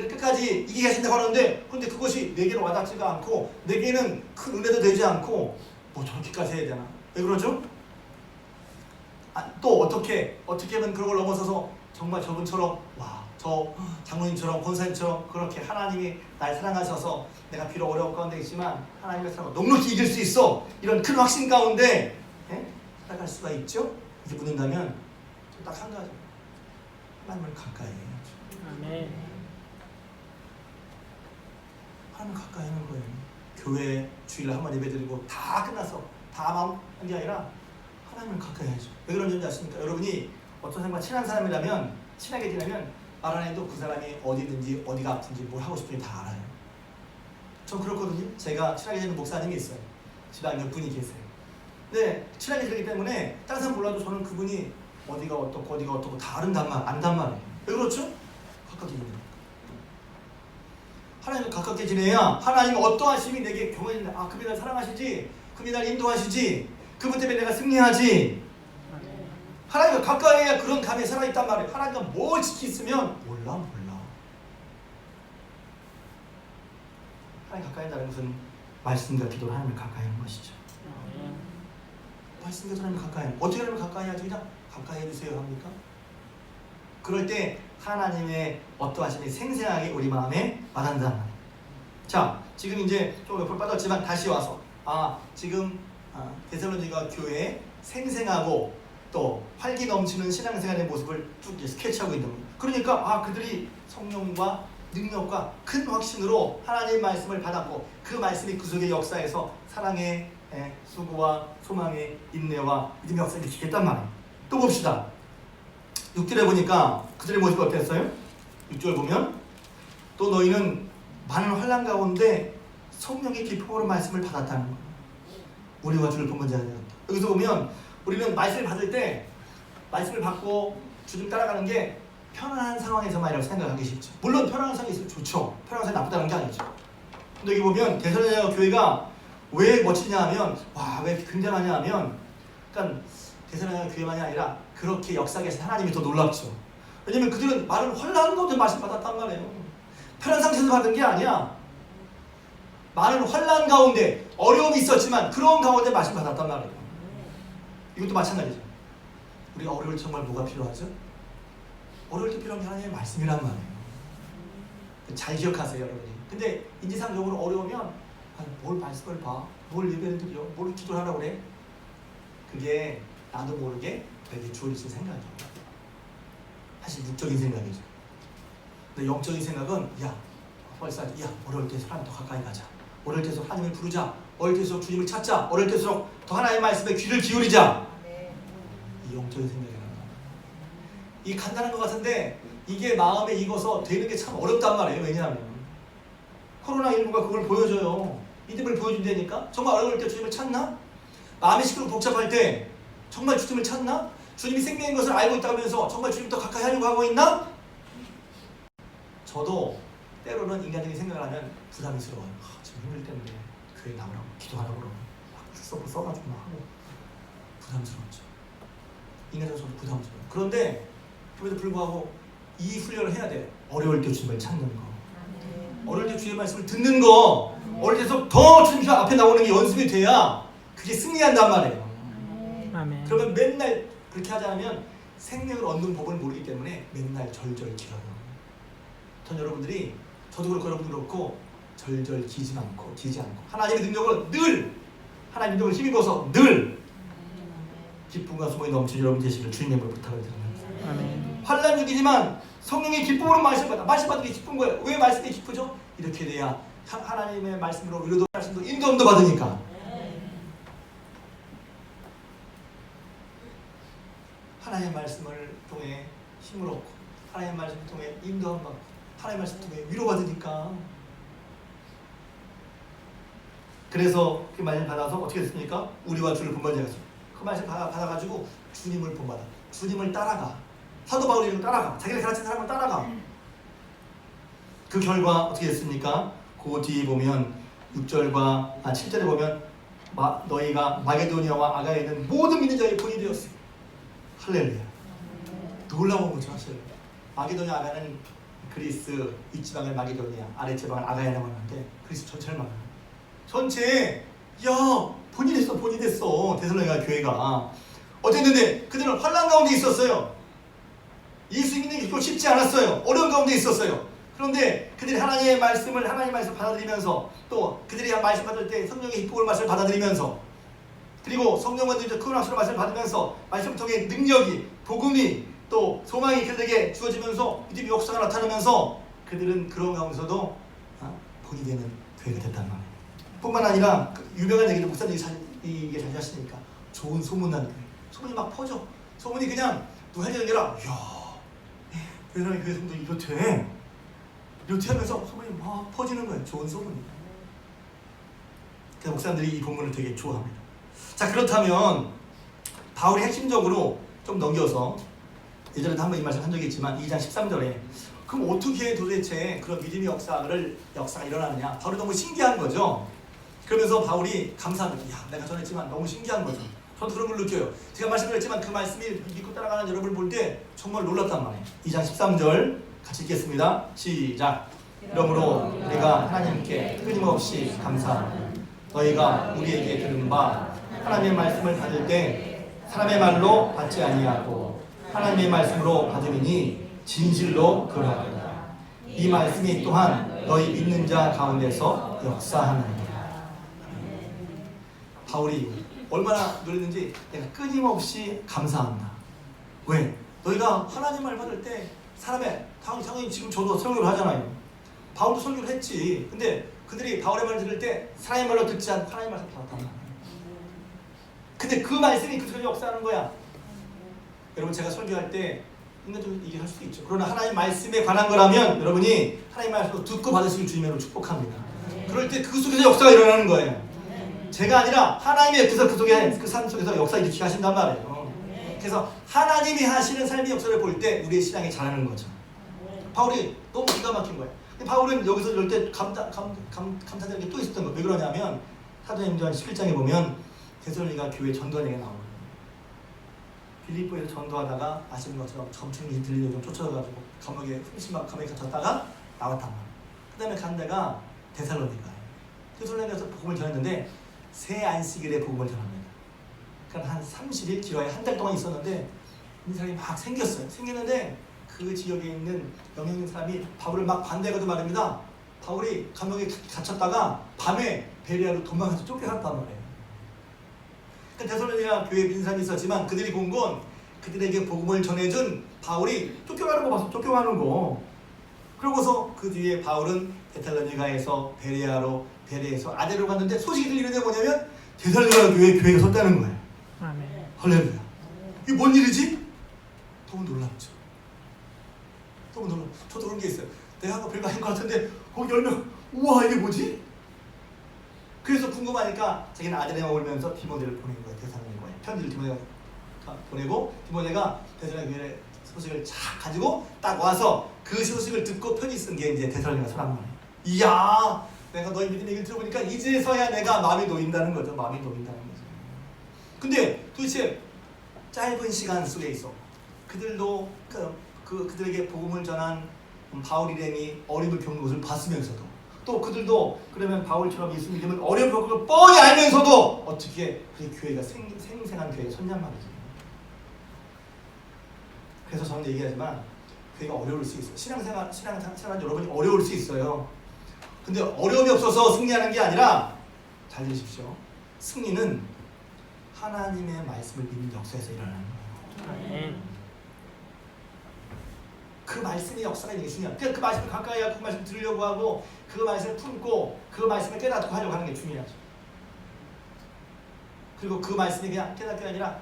끝까지 이기게 하신다고 하는데 근데 그것이 내게는 와닿지가 않고 내게는 큰 은혜도 되지 않고 뭐 저렇게까지 해야 되나? 왜 그러죠? 또 어떻게 하면 그런 걸 넘어서서 정말 저분처럼 저 장로님처럼 권사님처럼 그렇게 하나님이 날 사랑하셔서 내가 비록 어려운 가운데 있지만 하나님의 사랑을 넉넉히 이길 수 있어 이런 큰 확신 가운데 살아갈 수가 있죠? 이렇게 묻는다면 딱 한 가지 하나님을 가까이 해야죠. 아멘. 하나님을 가까이 하는 거예요. 교회 주일날 한번 예배드리고 다 끝났어. 다 마음 한 게 아니라 하나님을 가까이 해야죠. 왜 그런지 아십니까? 여러분이 어떤 사람과 친한 사람이라면 친하게 지내면 말 안 해도 그 사람이 어디든지 어디가 아픈지 뭘 하고 싶은지 다 알아요. 전 그렇거든요. 제가 친하게 지내는 목사님이 있어요. 집에 한 몇 분이 계세요. 근데 친하게 지내기 때문에 다른 사람 몰라도 저는 그분이 어디가 어떻고 다 안단 말이에요. 왜 그렇죠? 가깝게 지내니까. 하나님과 가깝게 지내야 하나님 어떠하심이 내게 경험이 그분이 날 사랑하시지, 그분이 날 인도하시지, 그분 때문에 내가 승리하지. 하나님과 가까이 해야 그런 감이 살아있단 말이에요. 하나님과 뭘 지키 있으면 몰라. 하나님 가까이 한다는 것은 말씀과 기도로 하나님을 가까이 하는 것이죠. 말씀과 하나님을 가까이 하는. 어떻게 하나님을 가까이 하지? 그냥 가까이 해주세요 합니까? 그럴 때 하나님의 어떠하심이 생생하게 우리 마음에 와닿는단 말이에요. 자, 지금 이제 좀 옆으로 빠졌지만 다시 와서 지금 데살로니가 교회에 생생하고 또 활기 넘치는 신앙생활의 모습을 쭉 스케치하고 있는 거예요. 그러니까 그들이 성령과 능력과 큰 확신으로 하나님의 말씀을 받았고 그 말씀이 그 속의 역사에서 사랑의 수고와 소망의 인내와 믿음의 역사를 지켰단 말이에요. 또 봅시다. 6절에 보니까 그들의 모습이 어땠어요? 6절 보면 또 너희는 많은 환난 가운데 성령의 기쁨으로 말씀을 받았다는 거예요. 우리와 주를 본 자가 되었다. 여기서 보면 우리는 말씀을 받을 때 말씀을 받고 주님 따라가는 게 편안한 상황에서만이라고 생각하기 쉽죠. 물론 편안한 상황이 있으면 좋죠. 편안한 상황이 나쁘다는 게 아니죠. 근데 여기 보면 데살로니가 교회가 왜 멋지냐 하면 왜 굉장하냐 하면 그러니까 데살로니가 교회만이 아니라 그렇게 역사에서 하나님이 더 놀랍죠. 왜냐면 그들은 많은 환난 가운데 말씀 받았단 말이에요. 편한 상태에서 받은 게 아니야. 많은 환난 가운데 어려움이 있었지만 그런 가운데 말씀 받았단 말이에요. 이것도 마찬가지죠. 우리가 어려울 때 정말 뭐가 필요하죠? 어려울 때 필요한 게 하나님의 말씀이란 말이에요. 잘 기억하세요, 여러분이. 근데 인지상적으로 어려우면 뭘 말씀을 봐, 뭘 예배를 드려, 뭘 기도를 하라고 그래? 그게 나도 모르게 되게 주어진 생각이에요. 사실 육적인 생각이죠. 근데 영적인 생각은 어려울 때 사람 더 가까이 가자. 어려울 때서 하나님을 부르자. 어려울 때서 주님을 찾자. 어려울 때서 더 하나님의 말씀에 귀를 기울이자. 이 영적인 생각이란 말이에요. 이 간단한 것 같은데 이게 마음에 익어서 되는 게 참 어렵단 말이에요. 왜냐하면 코로나19가 그걸 보여줘요. 믿음을 보여준다니까. 정말 어려울 때 주님을 찾나? 마음이 시끄럽고 복잡할 때 정말 주님을 찾나? 주님이 생명인 것을 알고 있다면서 정말 주님 더 가까이 하려고 하고 있나? 저도 때로는 인간적인 생각을 하면 부담스러워요. 지금 힘들 때인데 교회 나오라고 기도하라고 그러면 막 써가지고 막 하고 부담스럽죠. 인간적으로 저도 부담스러워요. 그런데 그럼에도 불구하고 이 훈련을 해야 돼요. 어려울 때 주님을 찾는 거, 어려울 때 주님의 말씀을 듣는 거, 어려울 때서 더 주님 앞에 나오는 게 연습이 돼야 그게 승리한단 말이에요. 아멘. 그러면 맨날 그렇게 하지 않으면 생명을 얻는 법을 모르기 때문에 맨날 절절 기어요. 전 여러분들이, 저도 그렇고 여러분도 그렇고 절절 기지 않고 하나님의 능력을 늘, 하나님의 능력을 힘입어서 늘 기쁨과 소망이 넘치는 여러분 되시기를 주님의 이름으로 부탁을 드립니다. 아멘. 환난 중이지만 성령의 기쁨으로 말씀 받는 게 기쁜 거예요. 왜 말씀이 기쁘죠? 이렇게 돼야 하나님의 말씀으로 위로도 말씀도 인도함도 받으니까. 하나님의 말씀을 통해 힘을 얻고, 하나님의 말씀을 통해 인도함 받고, 하나님의 말씀을 통해 위로받으니까. 그래서 그 말씀 받아서 어떻게 됐습니까? 우리와 주를 본받아야죠. 그 말씀 받아가지고 주님을 본받아, 주님을 따라가. 사도 바울이 이걸 따라가, 자기를 가르친 사람을 따라가. 그 결과 어떻게 됐습니까? 그 뒤에 보면 7절에 보면 너희가 마게도니아와 아가야에 있는 모든 믿는 자의 본이 되었습니다. 할렐루야. 놀라운 거죠 사실. 마게도니아 아가야는 그리스 윗지방을 마게도니아, 아랫지방을 아가야라고 하는데 그리스 전체를 말해요. 전체 본이 됐어 데살로니가 교회가. 어땠는데 그들은 환난 가운데 있었어요. 예수 믿는 게 그렇게 쉽지 않았어요. 어려운 가운데 있었어요. 그런데 그들이 하나님의 말씀을 받아들이면서, 또 그들이 말씀 받을 때 성령의 기쁨을 말씀을 받아들이면서, 그리고 성령과 큰 확신으로 말씀을 받으면서 말씀을 통해 능력이, 복음이, 또 소망이 그들에게 주어지면서 믿음의 역사가 나타나면서 그들은 그런 가운데서도 본이 되는 교회가 됐단 말이에요. 뿐만 아니라 유명한 얘기도 목사님이 이게 잘 하시니까 좋은 소문 나는 교회. 소문이 막 퍼져. 소문이 그냥 누가 하는 게 아니라 베드로의 교회 성도 이렇게 하면서 소문이 막 퍼지는 거예요. 좋은 소문이. 그래서 목사님들이 이 본문을 되게 좋아합니다. 자, 그렇다면 바울이 핵심적으로 좀 넘겨서, 예전에도 한번 이 말씀 한 적이 있지만 2장 13절에 그럼 어떻게 도대체 그런 믿음의 역사가 일어나느냐. 바울이 너무 신기한 거죠. 그러면서 바울이 감사합니다. 내가 전했지만 너무 신기한 거죠. 저도 그런 걸 느껴요. 제가 말씀을 했지만 그 말씀이 믿고 따라가는 여러분을 볼 때 정말 놀랍단 말이에요. 2장 13절 같이 읽겠습니다. 시작. 그러므로 우리가 하나님께 끊임없이 감사하고 너희가 우리에게 들은 바 하나님의 말씀을 받을 때 사람의 말로 받지 아니하고 하나님의 말씀으로 받으니 진실로 그러하다. 이 말씀이 또한 너희 믿는 자 가운데서 역사하느니라. 바울이 얼마나 노렸는지 내가 끊임없이 감사한다. 왜? 너희가 하나님 말 받을 때 사람의, 당연히 지금 저도 설교를 하잖아요. 바울도 설교를 했지. 근데 그들이 바울의 말을 들을 때 사람의 말로 듣지 않고 하나님의 말을 받았단 말이에요. 근데 그 말씀이 그 속에 역사하는 거야. 여러분, 제가 설교할 때 인간적으로 얘기할 수도 있죠. 그러나 하나님 말씀에 관한 거라면 여러분이 하나님 말씀을 듣고 받으시길 주님으로 축복합니다. 그럴 때 그 속에서 역사가 일어나는 거예요. 제가 아니라 하나님의 그 속에, 그 삶 속에서 역사 일으키게 하신단 말이에요. 그래서 하나님이 하시는 삶의 역사를 볼 때 우리의 신앙이 자라는 거죠. 바울이 너무 기가 막힌 거예요. 바울은 여기서 이럴 때 감사되는 게 또 있었던 거예요. 왜 그러냐면 사도행전 11장에 보면 데살로니가 교회 전도하는 얘기가 나오거든요. 빌립보에서 전도하다가 아시는 것처럼 점층이 들리는 좀 쫓아가지고 감옥에 갇혔다가 나왔단 말이에요. 그 다음에 간 데가 데살로니가예요. 데살로니가에서 복음을 전했는데 새 안식일에 복음을 전합니다. 그러니까 한 30일, 길어야 한 달 동안 있었는데 이 사람이 막 생겼어요. 생겼는데 그 지역에 있는 영향 있는 사람이 바울을 막 반대하고도 말입니다. 바울이 감옥에 갇혔다가 밤에 베레아로 도망가서 쫓겨갔단 말이에요. 그러니까 데살로니가 교회에 믿는 사람이 있었지만 그들이 본 건 그들에게 복음을 전해준 바울이 쫓겨가는 거 봐서 쫓겨가는 거. 그러고서 그 뒤에 바울은 데살로니가에서 베레에서 아데로 갔는데 소식이 들리는 게 뭐냐면 데살로니가 교회가 섰다는 거예요. 아멘. 할렐루야. 이게 뭔 일이지? 너무 놀랍죠. 너무 놀랍. 저도 그런 게 있어요. 내가 한 거 별거 아닌 것 같은데 거기 열면 우와 이게 뭐지? 그래서 궁금하니까 자기는 아데레에 오면서 디모데를 보낸 거예요. 데살로니가에 편지를 디모데가 보내고 디모데가 데살로니가 교회 소식을 쫙 가지고 딱 와서 그 소식을 듣고 편지 쓴 게 이제 데살로니가 서란 말이에요. 이야, 내가 너희 믿음 얘기를 들어보니까 이제서야 내가 마음이 놓인다는 거죠. 마음이 놓인다는 거죠. 근데 도대체 짧은 시간 속에 있어 그들도 그 그들에게 복음을 전한 바울 일행이 어려움을 겪는 것을 봤으면서도 또 그들도 그러면 바울처럼 예수 믿음을 어려움을 겪는 걸 뻔히 알면서도 어떻게 그 교회가 생생한 교회가 섰냔 말이죠. 그래서 저는 얘기하지만 교회가 어려울 수 있어요. 신앙생활 여러분이 어려울 수 있어요. 근데 어려움이 없어서 승리하는 게 아니라 잘 들으십시오. 승리는 하나님의 말씀을 믿는 역사에서 일어나는 거예요. 아멘. 그 말씀의 역사가 있는 게 중요해요. 그 말씀을 가까이 하고 그 말씀을 들으려고 하고 그 말씀을 품고 그 말씀을 깨닫고 하려고 하는 게 중요하죠. 그리고 그 말씀이 그냥 깨닫게 아니라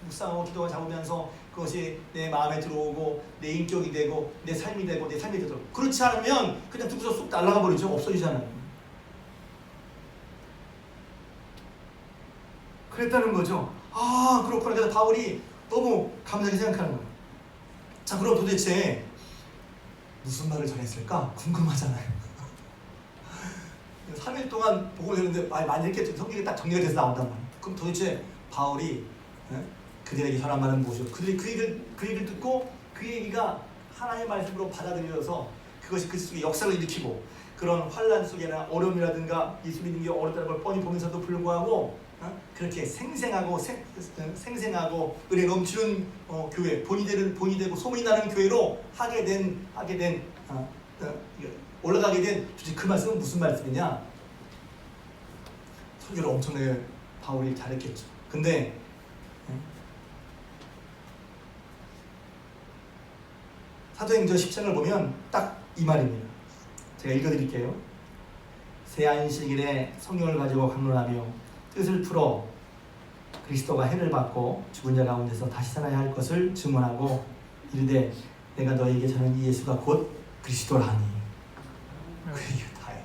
묵상하고 기도가 잡으면서 그것이 내 마음에 들어오고 내 인격이 되고 내 삶이 되고 내 삶이 되도록 그렇지 않으면 그냥 뚝뚝 쑥 날아가 버리죠. 없어지잖아요. 그랬다는 거죠. 아 그렇구나. 그래서 바울이 너무 감사하게 생각하는 거예요. 자 그럼 도대체 무슨 말을 전했을까? 궁금하잖아요. 3일 동안 보고 있는데 많이 이렇게 성경이 딱 정리가 돼서 나온단 말이에요. 그럼 도대체 바울이 그들에게 전한 말은 무엇이요? 그들이 그 얘기를 듣고 그 얘기가 하나님의 말씀으로 받아들여서 그것이 그 속에 역사를 일으키고 그런 환란 속에나 어려움이라든가 예수 믿는 게 어렵다는 걸 뻔히 보면서도 불구하고 그렇게 생생하고 은혜 넘치는 교회, 본이 되고 소문이 나는 교회로 올라가게 된 도대체 그 말씀은 무슨 말씀이냐? 설교를 엄청나게 바울이 잘했겠죠. 근데 사도행전 10장을 보면 딱 이 말입니다. 제가 읽어드릴게요. 새 안식일에 성령을 가지고 강론하며 뜻을 풀어 그리스도가 해를 받고 죽은 자 가운데서 다시 살아야 할 것을 증언하고 이르되 내가 너에게 전한 이 예수가 곧 그리스도라니. 그 얘기가 다예요.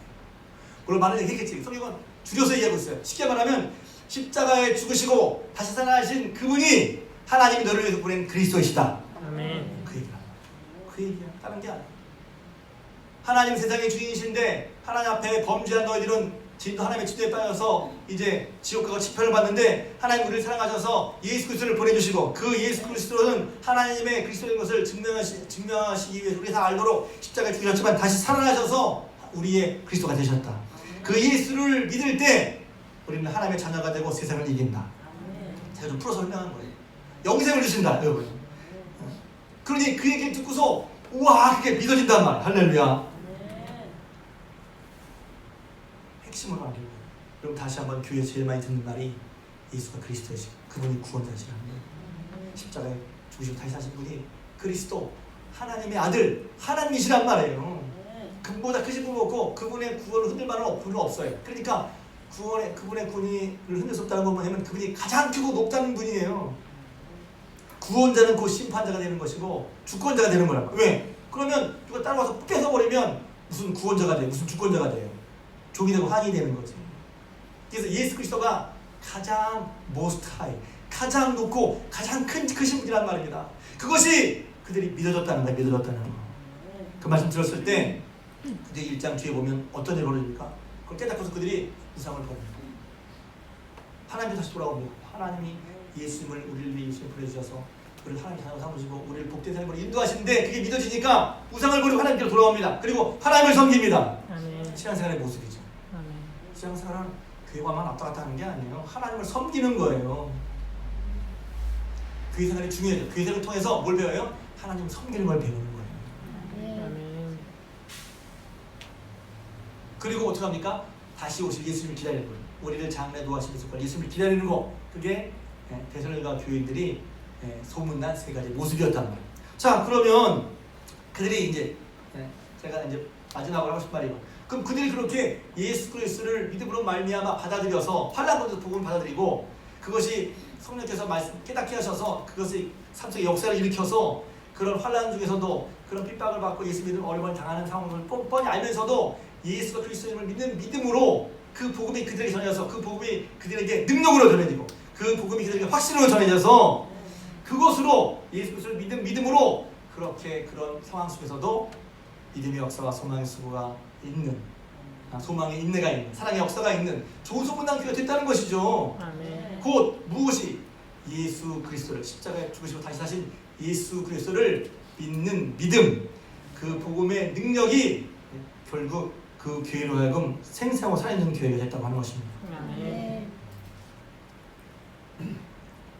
물론 많은 얘기겠지. 성경은 줄여서 얘기하고 있어요. 쉽게 말하면 십자가에 죽으시고 다시 살아나신 그분이 하나님이 너를 위해서 보낸 그리스도이시다. 아멘. 그 얘기야. 그 얘기야. 다른 게 아니야. 하나님 세상의 주인이신데 하나님 앞에 범죄한 너희들은 하나님의 진노에 빠져서 이제 지옥 가고 지편을 받는데 하나님 우리를 사랑하셔서 예수 그리스도를 보내주시고 그 예수 그리스도는 하나님의 그리스도인 것을 증명하시기 위해서 우리가 다 알도록 십자가에 죽으셨지만 다시 살아나셔서 우리의 그리스도가 되셨다. 그 예수를 믿을 때 우리는 하나님의 자녀가 되고 세상을 이긴다. 제가 좀 풀어서 설명한 거예요. 영생을 주신다 여러분. 그러니 그 얘기를 듣고서 우와 그게 믿어진단 말이야. 할렐루야. 핵심으로 알려요. 그럼 다시 한번 교회에서 제일 많이 듣는 말이 예수가 그리스도이시고 그분이 구원자시라는 거예요. 십자가에 죽으시고 다시 사신 분이 그리스도 하나님의 아들 하나님이시란 말이에요. 그분보다 크신 분 없고 그분의 구원을 흔들 만한 분은 없어요. 그러니까 그분의 구원을 흔들 수 없다는 건 뭐냐면 그분이 가장 크고 높다는 분이에요. 구원자는 곧 심판자가 되는 것이고 주권자가 되는 거라고. 왜? 그러면 누가 따라와서 뺏어버리면 무슨 구원자가 돼요? 무슨 주권자가 돼요? 종이 되고 환이 되는 거지. 그래서 예수 그리스도가 가장 most high, 가장 높고 가장 크신 분이란 말입니다. 그것이 그들이 믿어졌다는 거야. 믿어졌다는 거. 그 말씀 들었을 때 그들이 1장 뒤에 보면 어떤 일이 벌어집니까? 그걸 깨닫고서 그들이 우상을 버립니다. 하나님이 다시 돌아옵니다. 하나님이 예수님을 우리를 위해 예수님을 보내주셔서 우리를 하나님 자녀 삼으시고 우리를 복된 삶으로 인도하시는데 그게 믿어지니까 우상을 버리고 하나님께로 돌아옵니다. 그리고 하나님을 섬깁니다. 아멘. 신앙생활의 모습이죠. 아멘. 신앙생활은 교회와만 왔다 갔다 하는 게 아니에요. 하나님을 섬기는 거예요. 교회 생활이 중요해요. 교회 생활을 통해서 뭘 배워요? 하나님을 섬기는 걸 배우는 거예요. 아멘. 그리고 어떻게 합니까? 다시 오실 예수님을 기다리는 거예요. 우리를 장래 노하시면서 예수님을 기다리는 거. 그게 대선일가 교인들이 소문난 세 가지 모습이었단 말이에요. 자, 그러면 그들이 이제 제가 이제 마지막으로 하고 싶은 말이에요. 그럼 그들이 그렇게 예수 그리스도를 믿음으로 말미암아 받아들여서 환난 가운데서 복음을 받아들이고 그것이 성령께서 말씀 깨닫게 하셔서 그것이 삶 속에 역사를 일으켜서 그런 환난 중에서도 그런 핍박을 받고 예수 믿음 어려움을 당하는 상황을 뻔히 알면서도 예수가 그리스도님을 믿는 믿음으로 그 복음이 그들에게 전해져서 그 복음이 그들에게 능력으로 전해지고 그 복음이 그들에게 확신으로 전해져서 그것으로 예수 그리스도를 믿는 믿음으로 그렇게 그런 상황 속에서도 믿음의 역사와 소망의 수고가 있는 소망의 인내가 있는 사랑의 역사가 있는 좋은 소문난 교회가 됐다는 것이죠. 아멘. 곧 무엇이 예수 그리스도를 십자가에 죽으시고 다시 사신 예수 그리스도를 믿는 믿음, 그 복음의 능력이 결국 그 교회로 하여금 생생하고 살아있는 교회가 됐다고 하는 것입니다. 아멘.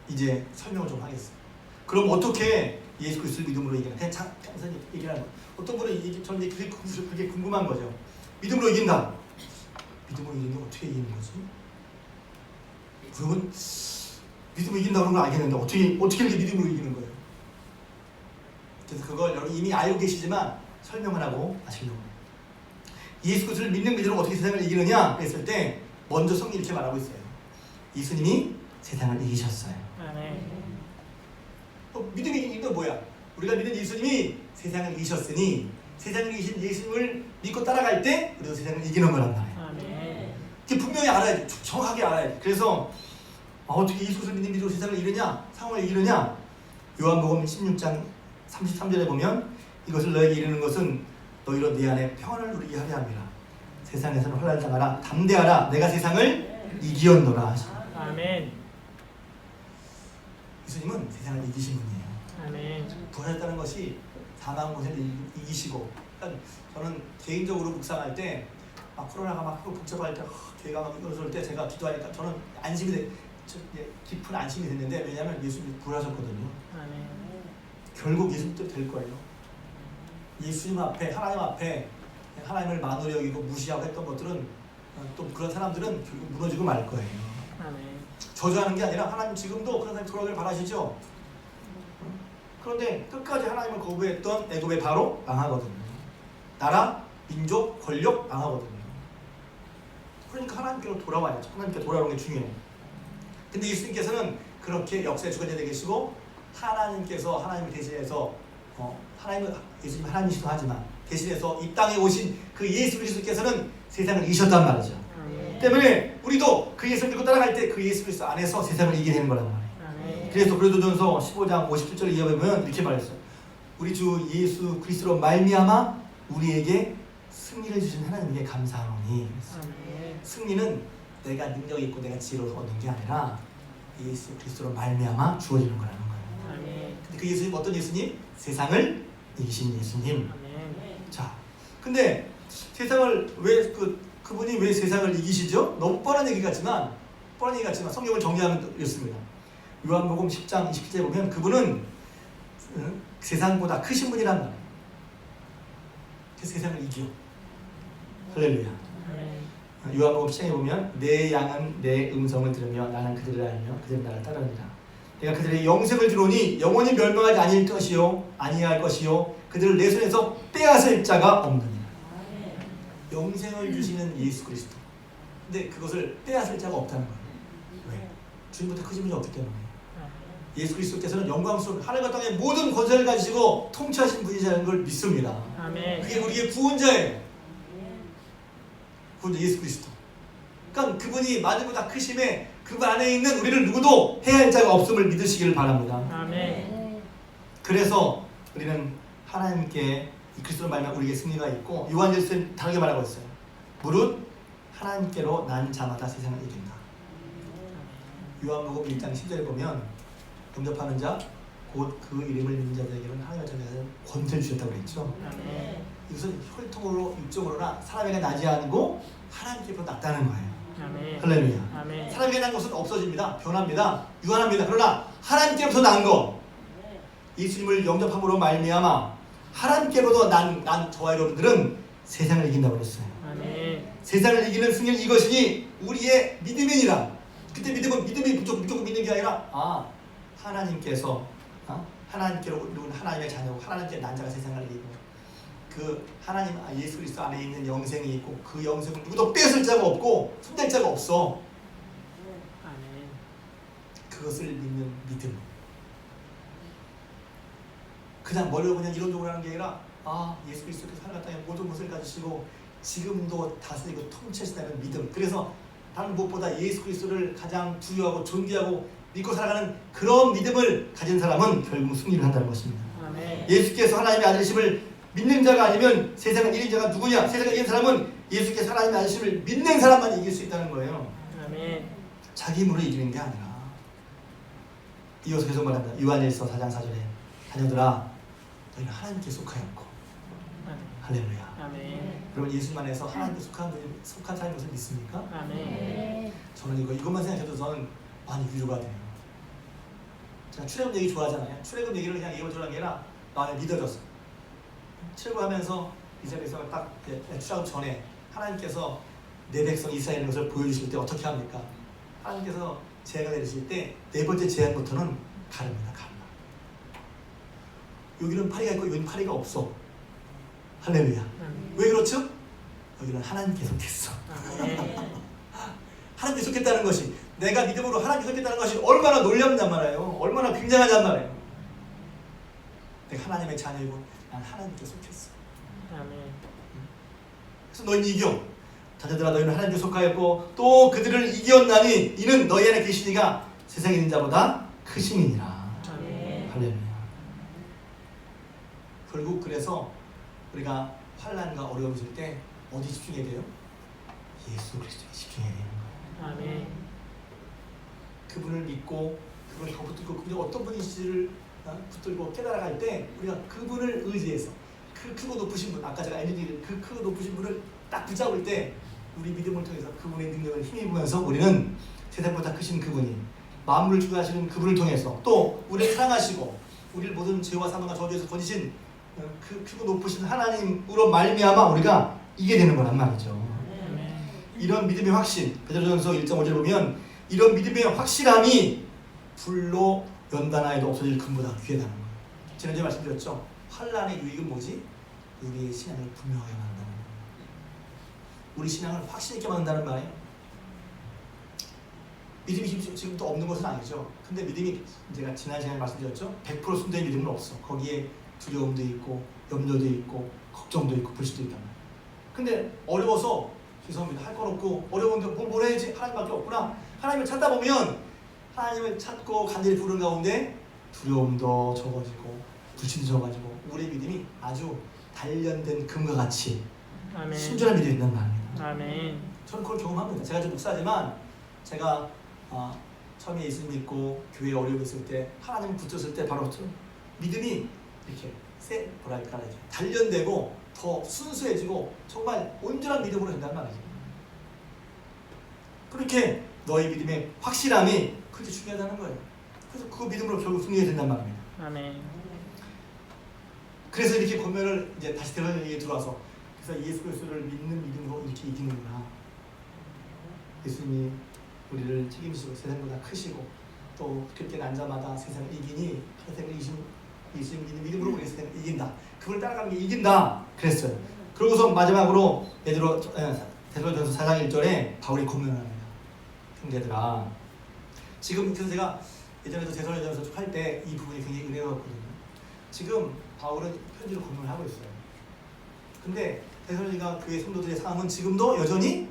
이제 설명을 좀 하겠습니다. 그럼 어떻게 예수 그리스도를 믿음으로 이기나? 그냥 잠깐 얘기하는 거. 어떤 분은 저는 그게 궁금한 거죠. 믿음으로 이긴다. 믿음으로 이기는 게 어떻게 이기는 거지? 그러면 믿음으로 이긴다는 걸 알겠는데 어떻게 이렇게 믿음으로 이기는 거예요? 그래서 그걸 여러분 이미 알고 계시지만 설명을 하고 아시려고 해요. 예수 그리스도를 믿는 믿음으로 어떻게 세상을 이기느냐 그랬을 때 먼저 성경이 이렇게 말하고 있어요. 예수님이 세상을 이기셨어요. 아멘. 믿음이 이기는 건 뭐야? 우리가 믿는 예수님이 세상을 이기셨으니 세상을 이기신 예수님을 믿고 따라갈 때 우리도 세상을 이기는 거란 말이에요. 아멘. 이게 분명히 알아야 돼. 정확하게 알아야 돼. 그래서 어떻게 예수 그리스도를 믿는 믿음으로 세상을 이기느냐? 상황을 이기느냐? 요한복음 16장 33절에 보면 이것을 너에게 이르는 것은 너희로 네 안에 평안을 누리게 하려 함이라. 세상에서는 혼란을 당하라. 담대하라. 내가 세상을 이기었노라. 아멘. 예수님은 세상을 이기신 분이에요. 아멘. 부활했다는 것이 사망 권세를 이기시고, 그러니까 저는 개인적으로 묵상할 때 코로나가 막 복잡할 때 교회가 막 이럴 때 제가 기도하니까 저는 안심이 깊은 안심이 됐는데 왜냐하면 예수님이 부활하셨거든요. 아멘. 결국 예수님 뜻 될 거예요. 예수님 앞에 하나님 앞에 하나님을 만으로 여기고 무시하고 했던 것들은 또 그런 사람들은 결국 무너지고 말 거예요. 아멘. 저주하는 게 아니라 하나님 지금도 그런 사람이 돌아오길 바라시죠. 그런데 끝까지 하나님을 거부했던 애굽의 바로 망하거든요. 나라, 민족, 권력 망하거든요. 그러니까 하나님께로 돌아와야죠. 하나님께 돌아오는 게 중요해요. 근데 예수님께서는 그렇게 역사의 주관자되어 계시고 하나님께서 하나님을 대신해서 예수님 하나님이시도 하지만 대신해서 이 땅에 오신 그 예수 그리스도께서는 세상을 이기셨단 말이죠. 때문에 우리도 그 예수를 믿고 따라갈 때 그 예수 그리스도 안에서 세상을 이기게 되는 거란 말이에요. 그래서 고린도전서 15장 57절 이하보면 이렇게 말했어요. 우리 주 예수 그리스도로 말미암아 우리에게 승리를 주신 하나님께 감사하노니. 승리는 내가 능력이 있고 내가 지혜로 얻는 게 아니라 예수 그리스도로 말미암아 주어지는 거라는 거예요. 근데 그 예수님 어떤 예수님? 세상을 이기신 예수님. 자, 근데 세상을 왜 그분이 왜 세상을 이기시죠? 너무 뻔한 얘기 같지만 성경을 정리하면 이렇습니다. 요한복음 10장 27절에 보면 그분은 세상보다 크신 분이란 말이에요. 세상을 이겨. 할렐루야. 요한복음 10장에 보면 내 양은 내 음성을 들으며 나는 그들을 알며 그들은 나를 따르느니라. 내가 그들의 영생을 주노니 영원히 멸망하지 아니할 것이요 그들을 내 손에서 빼앗을 자가 없느니라. 영생을 주시는 예수 그리스도. 근데 그것을 빼앗을 자가 없다는 거예요. 왜? 주님보다 크신 분이 없기 때문에. 예수 그리스도께서는 영광스러운 하늘과 땅의 모든 권세를 가지시고 통치하신 분이라는 걸 믿습니다. 아멘. 그게 우리의 구원자예요. 구원자 예수 그리스도. 그러니까 그분이 만물보다 크심에 그분 안에 있는 우리를 누구도 해할 자가 없음을 믿으시기를 바랍니다. 아멘. 그래서 우리는 하나님께 이 그리스도로 말하면 우리에게 승리가 있고 요한일서는 다르게 말하고 있어요. 무릇 하나님께로 난 자마다 세상을 이긴다. 요한복음 1장 10절에 보면 영접하는 자 곧 그 이름을 믿는 자들에게는 하나님의 자녀들은 권세를 주셨다고 그랬죠. 아멘. 이것은 혈통으로 육적으로나 사람에게 나지 않고 하나님께로 났다는 거예요. 아멘. 할렐루야. 아멘. 사람에게 난 것은 없어집니다. 변합니다. 유한합니다. 그러나 하나님께로부터 난 거, 예수님을 영접함으로 말미암아 하나님께로부터 난 저와 여러분들은 세상을 이긴다고 그랬어요. 아멘. 세상을 이기는 승리는 이것이니 우리의 믿음이니라. 그때 믿음이 무조건 믿는 게 아니라 하나님께서 하나님께로 우리는 하나님의 자녀고 하나님께 난 자가 세상을 이기고 그 하나님 예수 그리스도 안에 있는 영생이 있고 그 영생은 누구도 뺏을 자가 없고 손댈 자가 없어. 아멘. 그것을 믿는 믿음. 그냥 이론적으로 하는 게 아니라 예수 그리스도께서 하늘 땅에 모든 것을 가지시고 지금도 다스리고 통치하신다는 믿음. 그래서 다른 무엇보다 예수 그리스도를 가장 두려워하고 존귀하고 믿고 살아가는 그런 믿음을 가진 사람은 결국 승리를 한다는 것입니다. 아멘. 예수께서 하나님의 아들이심을 믿는 자가 아니면 세상을 이긴 자가 누구냐? 세상을 이긴 사람은 예수께서 하나님의 아들이심을 믿는 사람만 이길 수 있다는 거예요. 아멘. 자기 힘으로 이기는 게 아니라. 이어서 계속 말합니다. 요한일서 4장 4절에 자녀들아 너희는 하나님께 속하였고. 아멘. 할렐루야. 아멘. 여러분 예수님 안에서 하나님께 속한 사람인 것을 믿습니까? 아멘. 저는 이것만 생각해도 저는 많이 위로가 돼요. 제가 출애굽 얘기 좋아하잖아요. 출애굽 얘기를 그냥 이거저거 게 아니라 마음에 믿어졌어요. 출애굽하면서 이스라엘 백성을 딱 출애굽 전에 하나님께서 내 백성 이스라엘인 것을 보여주실 때 어떻게 합니까? 하나님께서 재앙을 내리실 때 네 번째 재앙부터는 가릅니다. 가르마. 여기는 파리가 있고 여기는 파리가 없어. 할렐루야. 왜 그렇죠? 여기는 하나님께 속했어. 하나님께 속했다는 것이, 내가 믿음으로 하나님께 속했다는 것이 얼마나 놀랍냔 말이에요. 얼마나 굉장하냔 말이에요. 내가 하나님의 자녀이고 난 하나님께 속했어. 아멘. 그래서 너희는 이겨. 자녀들아 너희는 하나님께 속하였고 또 그들을 이겼나니 이는 너희 안에 계신 이가 세상에 있는 자보다 크심이니라. 아멘. 할렐루야. 결국 그래서 우리가 환난과 어려움이 있을 때 어디 집중해야 돼요? 예수 그리스도에 집중해야 되는 거예요. 아멘. 그분을 믿고 그분을 더 붙들고 그분이 어떤 분이신지를 붙들고 깨달아갈 때 우리가 그분을 의지해서 그 크고 높으신 분, 아까 제가 알려드린 그 크고 높으신 분을 딱 붙잡을 때 우리 믿음을 통해서 그분의 능력을 힘입으면서 우리는 세상보다 크신 그분이 만물을 주관하시는 그분을 통해서 또 우리를 사랑하시고 우리를 모든 죄와 사망과 저주에서 건지신 그 크고 높으신 하나님으로 말미암아 우리가 이게 되는 거란 말이죠. 아멘. 이런 믿음의 확신, 베드로전서 1.5절에 보면 이런 믿음의 확실함이 불로 연단하여도 없어질 금보다 귀하다는 거예요. 지난주에 말씀드렸죠. 환난의 유익은 뭐지? 우리의 신앙을 분명하게 만든다는 거예요. 우리 신앙을 확신 있게 만든다는 말이에요. 믿음이 지금도 없는 것은 아니죠. 근데 믿음이 제가 지난 시간에 말씀드렸죠. 100% 순도의 믿음은 없어. 거기에 두려움도 있고 염려도 있고 걱정도 있고 불신도 있단 말이에요. 근데 어려워서 죄송합니다. 할 건 없고 어려운데 뭘 해야지? 하나님밖에 없구나. 하나님을 찾다 보면 하나님을 찾고 간절히 부르는 가운데 두려움도 적어지고 불신도 적어지고 우리의 믿음이 아주 단련된 금과 같이 아멘. 순전한 믿음이 있는 말입니다. 아멘. 저는 그걸 경험합니다. 제가 좀 목사지만 제가 처음에 예수 믿고 교회에 어려움이 있을 때 하나님 붙였을 때 바로 믿음이 이렇게 뭐랄까 단련되고 더 순수해지고 정말 온전한 믿음으로 된단 말이죠. 그렇게 너의 믿음의 확실함이 그렇게 중요하다는 거예요. 그래서 그 믿음으로 결국 승리해야 된단 말입니다. 아멘. 그래서 이렇게 권면을 이제 다시 대화에 들어와서 그래서 예수 그리스도를 믿는 믿음으로 이렇게 이기는구나. 예수님이 우리를 책임지시고 세상보다 크시고 또 그렇게 난 자마다 세상을 이기니 세상을 예수님 믿는 믿음으로 우리 세상을 이긴다. 그걸 따라가는 게 이긴다. 그랬어요. 그러고서 마지막으로 데살로니가전서 4장 1절에 바울이 권면을 합니다. 형제들아, 지금 그래서 제가 예전에도 데살로니가전서 할 때 이 부분이 굉장히 은혜로웠거든요. 지금 바울은 편지로 권면을 하고 있어요. 근데 데살로니가 교회 성도들의 상황은 지금도 여전히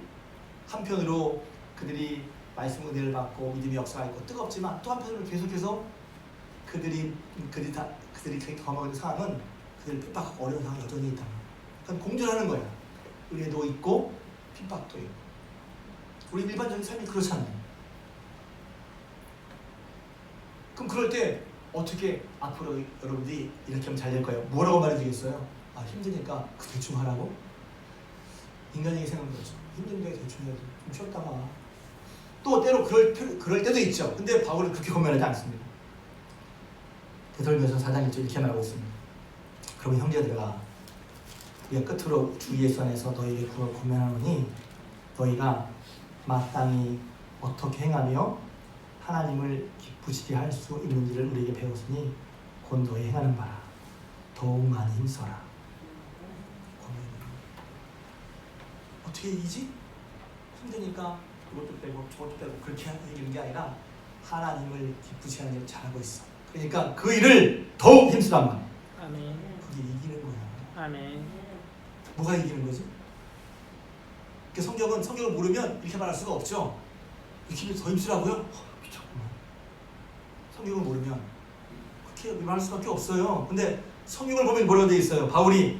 한편으로 그들이 말씀 은혜를 받고 믿음의 역사가 있고 뜨겁지만 또 한편으로 계속해서 그들이 경험하는 상황은 그들을 핍박하고 어려운 상황이 여전히 있다. 그러니까 공존하는 거야. 은혜도 있고 핍박도 있고. 우리 일반적인 삶이 그렇잖아요. 그럼 그럴 때 어떻게 앞으로 여러분들이 이렇게 하면 잘 될 거예요? 뭐라고 말해주겠어요? 힘드니까 그 대충 하라고? 인간적인 생각은 그렇죠. 힘든데 대충 해야지. 좀 쉬었다가 또 때로 그럴 때도 있죠. 근데 바울은 그렇게 권면하지 않습니다. 데살로니가전서 4장 1절 이렇게 말하고 있습니다. 그러면 형제들아, 우리가 끝으로 주 예수 안에서 너희에게 그걸 권면하노니 너희가 마땅히 어떻게 행하며 하나님을 기쁘시게 할 수 있는지를 우리에게 배웠으니 곧 너희 행하는 바라. 더욱 많이 힘써라. 어떻게 이기지? 힘드니까 이것도 빼고 저것도 빼고 그렇게 하는 게 아니라 하나님을 기쁘시게 하는 일을 잘하고 있어. 그러니까 그 일을 더욱 힘쓰란 말이야. 아멘. 그게 이기는 거야. 아멘. 뭐가 이기는 거지? 성경을 모르면 이렇게 말할 수가 없죠. 이렇게 더 힘쓰라고요? 미쳤구만. 성경을 모르면 그렇게 말할 수밖에 없어요. 근데 성경을 보면 뭐라고 되어 있어요? 바울이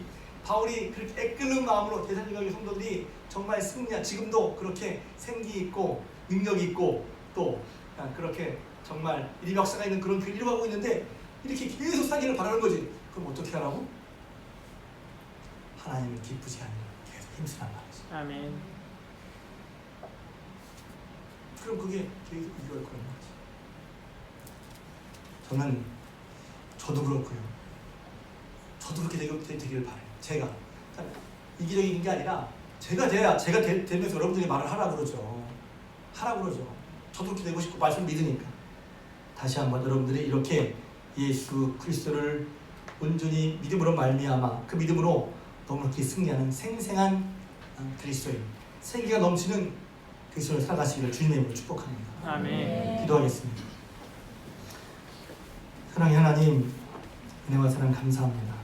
그렇게 애끓는 마음으로 데살로니가 성도들이 정말 승리한, 지금도 그렇게 생기 있고 능력이 있고 또 그렇게 정말 이 역사가 있는 그런 교회를 이루어가고 있는데 이렇게 계속 살기를 바라는 거지. 그럼 어떻게 하라고? 하나님은 기쁘지 않으면 계속 힘쓰란 말이지. 아멘. 그럼 그게 계속 이걸 거는 거지. 저도 그렇고요. 저도 그렇게 되기를 바라요. 제가 이기적인 게 아니라 제가 되면서 여러분들이 말을 하라고 그러죠. 저도 그렇게 되고 싶고 말씀을 믿으니까. 다시 한번 여러분들이 이렇게 예수 그리스도를 온전히 믿음으로 말미암아 그 믿음으로 넉넉히 승리하는 생생한 그리스도인, 생기가 넘치는 그리스도를 살아가시기를 주님의 이름으로 축복합니다. 아멘. 기도하겠습니다. 사랑의 하나님, 은혜와 사랑 감사합니다.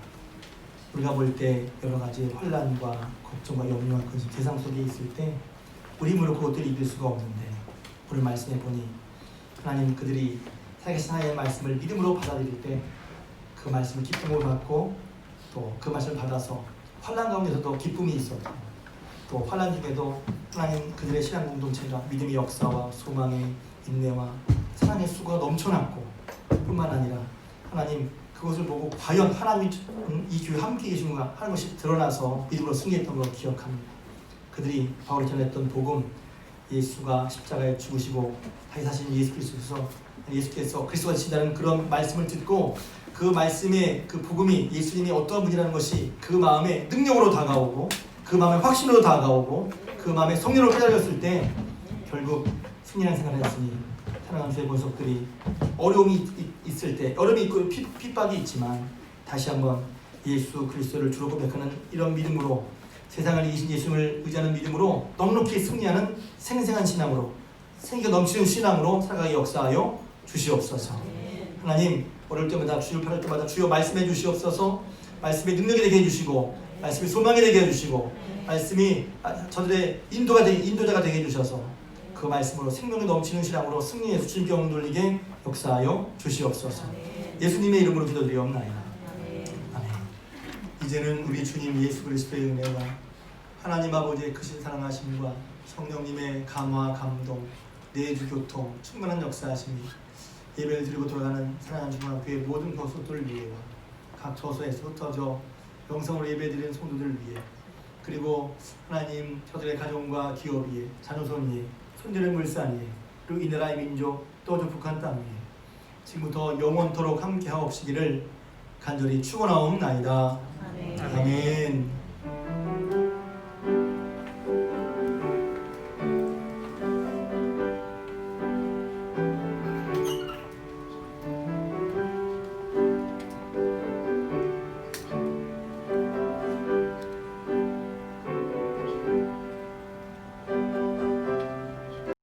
우리가 볼 때 여러 가지 환난과 걱정과 염려와 근심 세상 속에 있을 때 우리 힘으로 그것들을 이길 수가 없는데 오늘 말씀해 보니 하나님 그들이 살아계신 하나님의 말씀을 믿음으로 받아들일 때 그 말씀을 기쁨으로 받고 또 그 말씀을 받아서 환난 가운데서도 기쁨이 있었고 또 환난 중에도 하나님 그들의 신앙 공동체가 믿음의 역사와 소망의 인내와 사랑의 수고가 넘쳐났고 뿐만 아니라 하나님 그것을 보고 과연 하나님이 이 교회 함께 계신가 하는 것이 드러나서 믿음으로 승리했던 걸 기억합니다. 그들이 바울이 전했던 복음, 예수가 십자가에 죽으시고 다시 사신 예수께서 그리스도가 되신다는 그런 말씀을 듣고 그 말씀의 그 복음이 예수님이 어떠한 분이라는 것이 그 마음에 능력으로 다가오고 그 마음에 확신으로 다가오고 그 마음에 성령으로 깨달았을 때 결국 승리하는 생활을 했으니 사랑하는 주의 권속들이 어려움이 있을 때 어려움이 있고 핍박이 있지만 다시 한번 예수 그리스도를 주로 고백하는 이런 믿음으로 세상을 이기신 예수님을 의지하는 믿음으로 넉넉히 승리하는 생생한 신앙으로 생기가 넘치는 신앙으로 살아가게 역사하여 주시옵소서. 하나님 어려울 때마다 주를 팔을 때마다 주여 말씀해 주시옵소서. 말씀의 능력이 되게 해주시고 말씀이 소망이 되게 해주시고 말씀이 저들의 인도자가 되게 해주셔서 그 말씀으로 생명이 넘치는 신앙으로 승리의 주님께 영광 돌리게 역사하여 주시옵소서. 예수님의 이름으로 기도드리옵나이다. 아멘. 이제는 우리 주님 예수 그리스도의 은혜와 하나님 아버지의 크신 사랑하심과 성령님의 감화 감동 내주 교통 충만한 역사하심이 예배를 드리고 돌아가는 사랑하는 중앙교회 모든 교소들을 위해와 각 처소에서 흩어져 영성으로 예배드리는 성도들을 위해 그리고 하나님 저들의 가정과 기업 위에 자녀손 위에 손들의 물산 위에 그리고 이 나라의 민족 또 저 북한 땅 위에 지금부터 영원토록 함께하옵시기를 간절히 축원하옵나이다. 아멘.